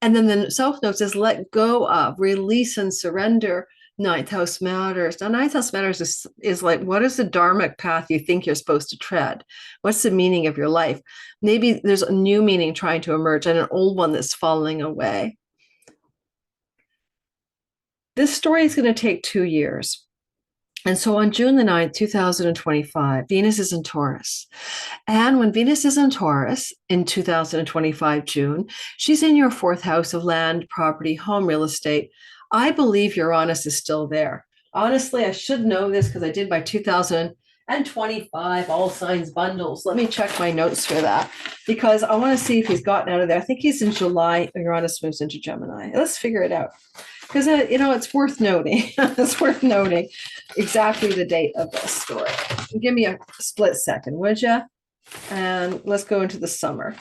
And then the South Node says, let go of, release and surrender. Ninth house matters. Now, ninth house matters is like, what is the dharmic path you think you're supposed to tread? What's the meaning of your life? Maybe there's a new meaning trying to emerge and an old one that's falling away. This story is going to take 2 years. And so on June the 9th, 2025, Venus is in Taurus. And when Venus is in Taurus in 2025, June, she's in your 4th house of land, property, home, real estate. I believe Uranus is still there. Honestly, I should know this because I did my 2025 all signs bundles. Let me check my notes for that because I want to see if he's gotten out of there. I think he's in July. Uranus moves into Gemini. Let's figure it out. Because, it's worth noting. It's worth noting exactly the date of this story. Give me a split second, would you? And let's go into the summer.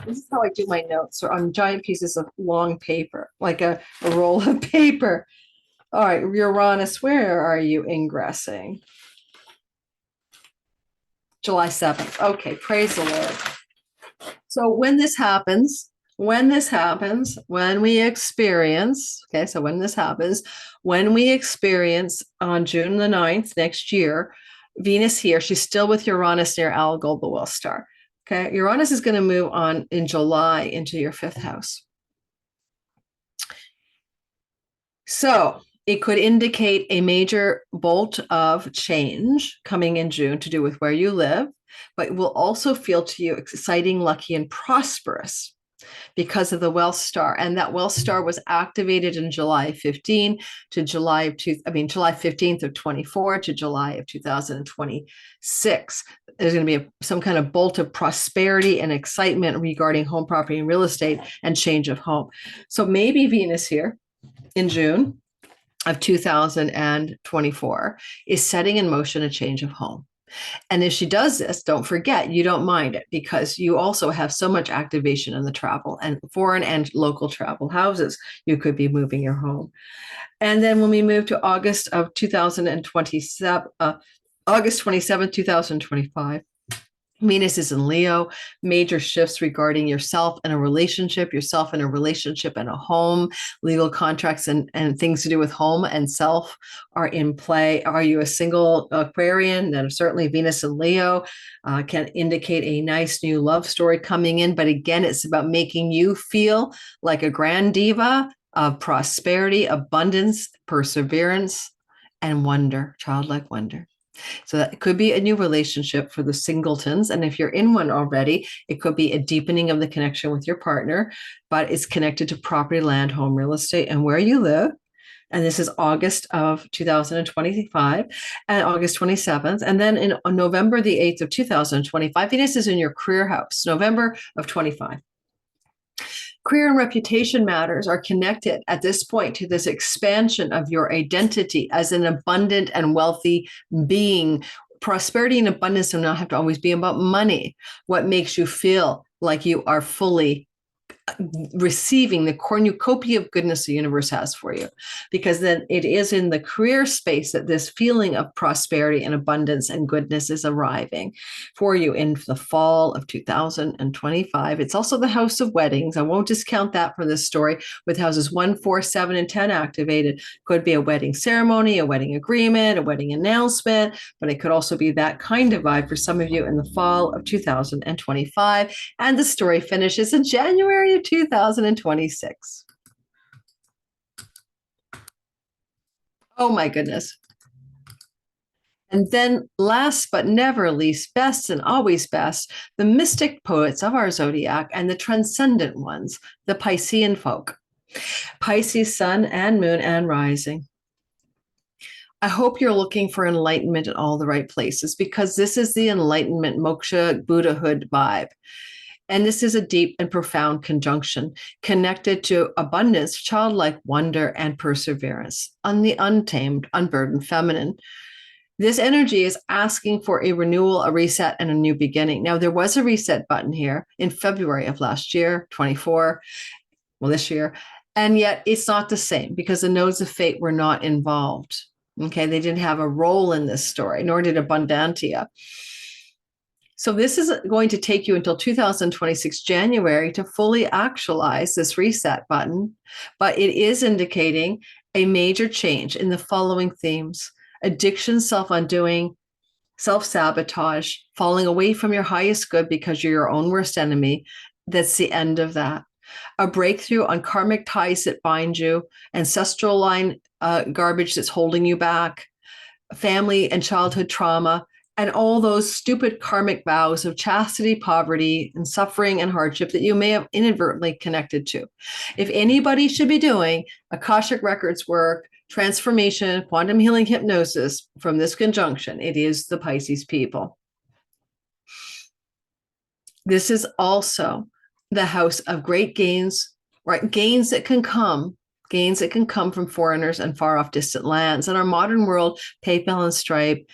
This is how I do my notes, or on giant pieces of long paper, like a roll of paper. All right, Uranus, where are you ingressing? July 7th. Okay, praise the Lord. So when this happens, when we experience on June the 9th next year, Venus here, she's still with Uranus near Algol, the well star. Okay, Uranus is going to move on in July into your 5th house. So it could indicate a major bolt of change coming in June to do with where you live, but it will also feel to you exciting, lucky, and prosperous because of the wealth star. And that wealth star was activated in July 15th to July 15th of 24 to July of 2026. There's going to be some kind of bolt of prosperity and excitement regarding home, property, and real estate and change of home. So maybe Venus here in June of 2024 is setting in motion a change of home. And if she does this, don't forget, you don't mind it because you also have so much activation in the travel and foreign and local travel houses. You could be moving your home. And then when we move to August of 2027, August 27, 2025, Venus is in Leo, major shifts regarding yourself and a relationship and a home, legal contracts and things to do with home and self are in play. Are you a single Aquarian? Then certainly Venus in Leo can indicate a nice new love story coming in. But again, it's about making you feel like a grand diva of prosperity, abundance, perseverance, and wonder, childlike wonder. So that could be a new relationship for the singletons. And if you're in one already, it could be a deepening of the connection with your partner, but it's connected to property, land, home, real estate, and where you live. And this is August of 2025 and August 27th. And then on November the 8th of 2025, Venus is in your career house, November of 25. Career and reputation matters are connected at this point to this expansion of your identity as an abundant and wealthy being. Prosperity and abundance do not have to always be about money. What makes you feel like you are fully receiving the cornucopia of goodness the universe has for you, because then it is in the career space that this feeling of prosperity and abundance and goodness is arriving for you in the fall of 2025. It's also the house of weddings. I won't discount that for this story. With houses 1, 4, 7, and 10 activated, could be a wedding ceremony, a wedding agreement, a wedding announcement, but it could also be that kind of vibe for some of you in the fall of 2025. And the story finishes in January 2026. Oh my goodness. And then last but never least, best and always best, the mystic poets of our zodiac and the transcendent ones, the Piscean folk. Pisces, sun and moon and rising. I hope you're looking for enlightenment in all the right places, because this is the enlightenment, moksha, Buddhahood vibe. And this is a deep and profound conjunction connected to abundance, childlike wonder, and perseverance on the untamed, unburdened feminine. This energy is asking for a renewal, a reset, and a new beginning. Now, there was a reset button here in February of last year, 24, well, this year, and yet it's not the same because the nodes of fate were not involved. Okay, they didn't have a role in this story, nor did Abundantia. So this is going to take you until 2026 January to fully actualize this reset button, but it is indicating a major change in the following themes: addiction, self-undoing, self-sabotage, falling away from your highest good because you're your own worst enemy. That's the end of that. A breakthrough on karmic ties that bind you, ancestral line garbage that's holding you back, family and childhood trauma, and all those stupid karmic vows of chastity, poverty, and suffering and hardship that you may have inadvertently connected to. If anybody should be doing Akashic Records work, transformation, quantum healing, hypnosis from this conjunction, it is the Pisces people. This is also the house of great gains, right? Gains that can come from foreigners and far off distant lands. In our modern world, PayPal and Stripe,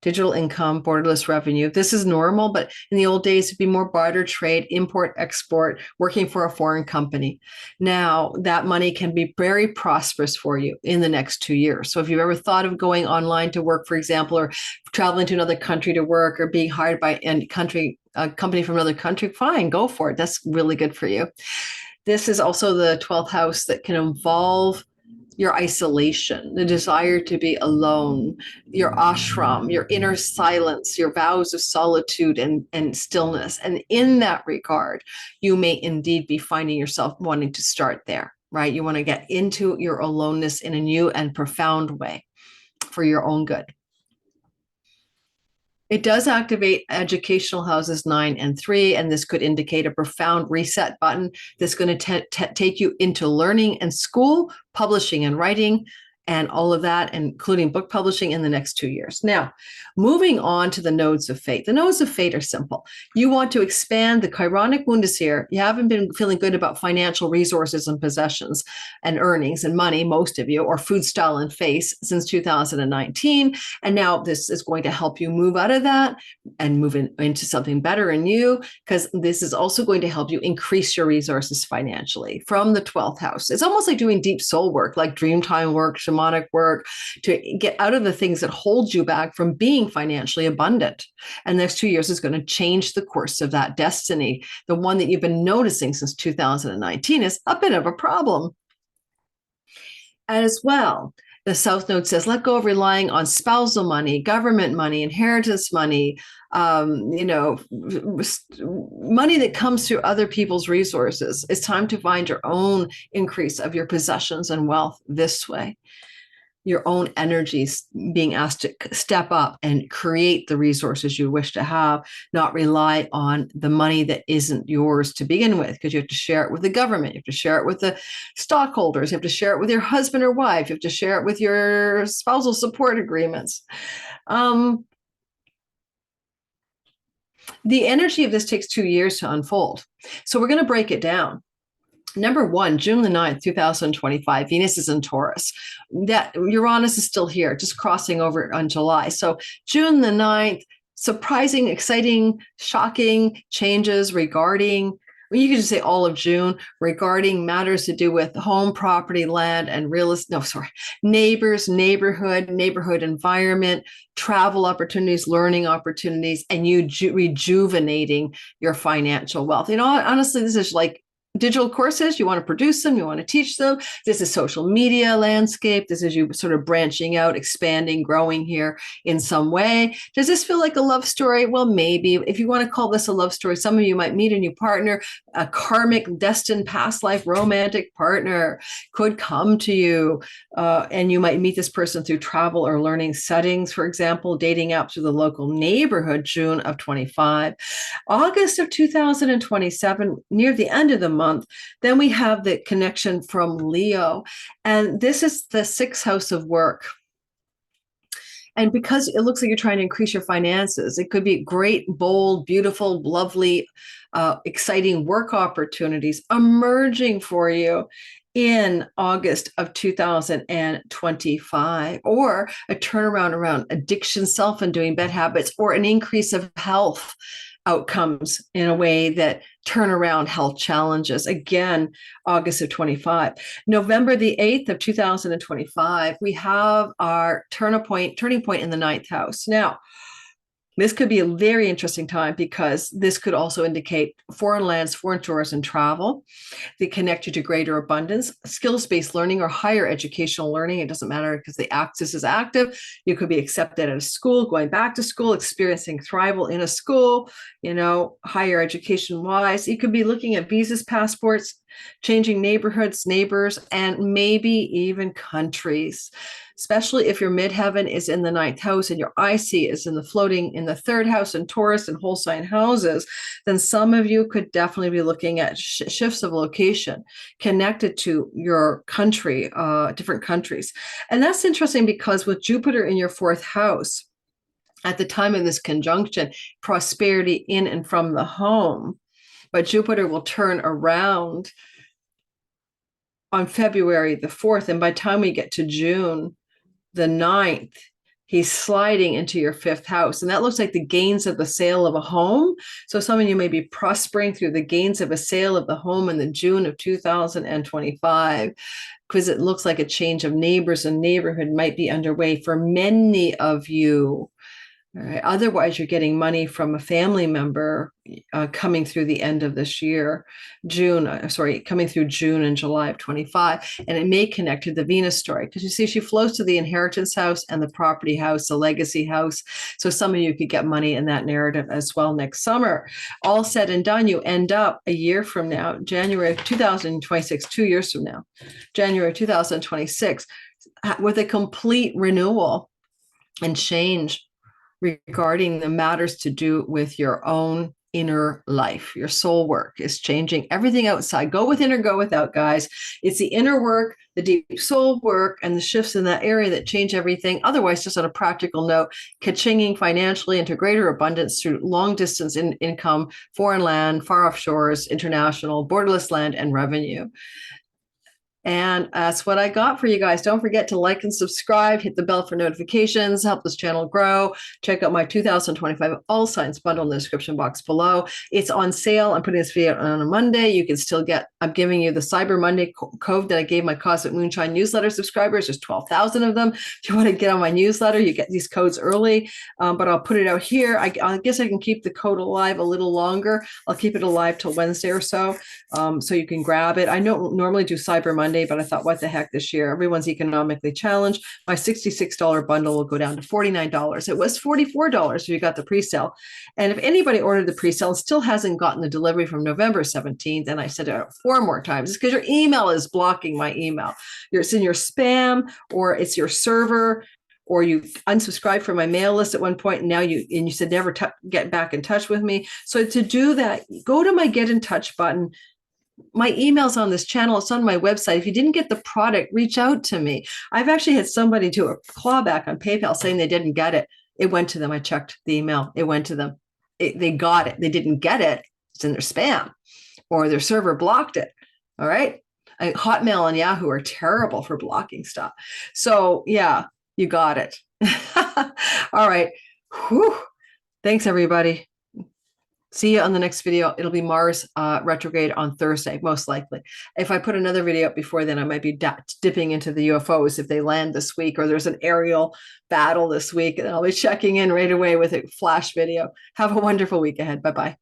digital income, borderless revenue. This is normal, but in the old days, it'd be more barter trade, import, export, working for a foreign company. Now, that money can be very prosperous for you in the next 2 years. So if you've ever thought of going online to work, for example, or traveling to another country to work, or being hired by a company from another country, fine, go for it. That's really good for you. This is also the 12th house that can involve your isolation, the desire to be alone, your ashram, your inner silence, your vows of solitude and stillness. And in that regard, you may indeed be finding yourself wanting to start there, right? You want to get into your aloneness in a new and profound way for your own good. It does activate educational houses 9 and 3, and this could indicate a profound reset button that's going to take you into learning and school, publishing and writing, and all of that, including book publishing in the next 2 years. Now, moving on to the nodes of fate. The nodes of fate are simple. You want to expand. The chironic wound is here. You haven't been feeling good about financial resources and possessions and earnings and money, most of you, or food, style, and face since 2019. And now this is going to help you move out of that and move into something better in you, because this is also going to help you increase your resources financially from the 12th house. It's almost like doing deep soul work, like dreamtime work, shamanic work, to get out of the things that hold you back from being financially abundant. And the next 2 years is going to change the course of that destiny. The one that you've been noticing since 2019 is a bit of a problem. And as well, the South Node says, let go of relying on spousal money, government money, inheritance money, money that comes through other people's resources. It's time to find your own increase of your possessions and wealth this way. Your own energies being asked to step up and create the resources you wish to have, not rely on the money that isn't yours to begin with, because you have to share it with the government, you have to share it with the stockholders, you have to share it with your husband or wife, you have to share it with your spousal support agreements. The energy of this takes 2 years to unfold. So we're going to break it down. Number one, June the 9th, 2025, Venus is in Taurus. That Uranus is still here, just crossing over on July. So June the 9th, surprising, exciting, shocking changes regarding, well, you could just say all of June, regarding matters to do with home, property, land, and real estate. No, sorry, neighbors, neighborhood environment, travel opportunities, learning opportunities, and you rejuvenating your financial wealth. Honestly, this is like digital courses. You want to produce them, you want to teach them. This is social media landscape. This is you sort of branching out, expanding, growing here in some way. Does this feel like a love story? Well, maybe. If you want to call this a love story, some of you might meet a new partner, a karmic, destined, past life romantic partner could come to you, and you might meet this person through travel or learning settings, for example, dating out through the local neighborhood, June of 25. August of 2027, near the end of the month, then we have the connection from Leo, and this is the 6th house of work. And because it looks like you're trying to increase your finances, it could be great, bold, beautiful, lovely, exciting work opportunities emerging for you in August of 2025, or a turnaround around addiction, self-undoing bad habits, or an increase of health outcomes in a way that turn around health challenges. Again, August of 25. November the 8th of 2025, we have our turning point in the 9th house. Now, this could be a very interesting time, because this could also indicate foreign lands, foreign tours, and travel. They connect you to greater abundance, skills-based learning, or higher educational learning. It doesn't matter, because the axis is active. You could be accepted at a school, going back to school, experiencing thrival in a school, higher education-wise. You could be looking at visas, passports, changing neighborhoods, neighbors, and maybe even countries. Especially if your midheaven is in the 9th house and your IC is floating in the 3rd house and Taurus and whole sign houses, then some of you could definitely be looking at shifts of location connected to your country, different countries. And that's interesting, because with Jupiter in your 4th house, at the time of this conjunction, prosperity in and from the home, but Jupiter will turn around on February the 4th. And by the time we get to June the 9th, he's sliding into your 5th house. And that looks like the gains of the sale of a home. So some of you may be prospering through the gains of a sale of the home in the June of 2025, because it looks like a change of neighbors and neighborhood might be underway for many of you. All right. Otherwise, you're getting money from a family member coming through the end of this year, coming through June and July of 25. And it may connect to the Venus story, because you see, she flows to the inheritance house and the property house, the legacy house. So some of you could get money in that narrative as well next summer. All said and done, you end up a year from now, January of 2026, 2 years from now, January 2026, with a complete renewal and change regarding the matters to do with your own inner life. Your soul work is changing everything outside. Go within or go without, guys. It's the inner work, the deep soul work, and the shifts in that area that change everything. Otherwise, just on a practical note, ka-chinging financially into greater abundance through long distance income, foreign land, far off shores, international, borderless land, and revenue. And that's what I got for you guys. Don't forget to like and subscribe, hit the bell for notifications, help this channel grow. Check out my 2025 All Signs bundle in the description box below. It's on sale. I'm putting this video on a Monday. You can still get, I'm giving you the Cyber Monday code that I gave my Cosmic Moonshine newsletter subscribers. There's 12,000 of them. If you want to get on my newsletter, you get these codes early, but I'll put it out here. I guess I can keep the code alive a little longer. I'll keep it alive till Wednesday or so, so you can grab it. I don't normally do Cyber Monday, but I thought, what the heck, this year, everyone's economically challenged. My $66 bundle will go down to $49. It was $44 if you got the pre-sale. And if anybody ordered the pre-sale and still hasn't gotten the delivery from November 17th, and I said it 4 more times, it's because your email is blocking my email. It's in your spam, or it's your server, or you unsubscribed from my mail list at one point, and now you said never get back in touch with me. So to do that, go to my Get in Touch button. My email's on this channel. It's on my website. If you didn't get the product, reach out to me. I've actually had somebody do a clawback on PayPal saying they didn't get it. It went to them. I checked the email. It went to them. They got it. They didn't get it. It's in their spam, or their server blocked it. All right. Hotmail and Yahoo are terrible for blocking stuff. So yeah, you got it. All right. Whew. Thanks, everybody. See you on the next video. It'll be Mars retrograde on Thursday, most likely. If I put another video up before then, I might be dipping into the UFOs if they land this week, or there's an aerial battle this week, and I'll be checking in right away with a flash video. Have a wonderful week ahead. Bye-bye.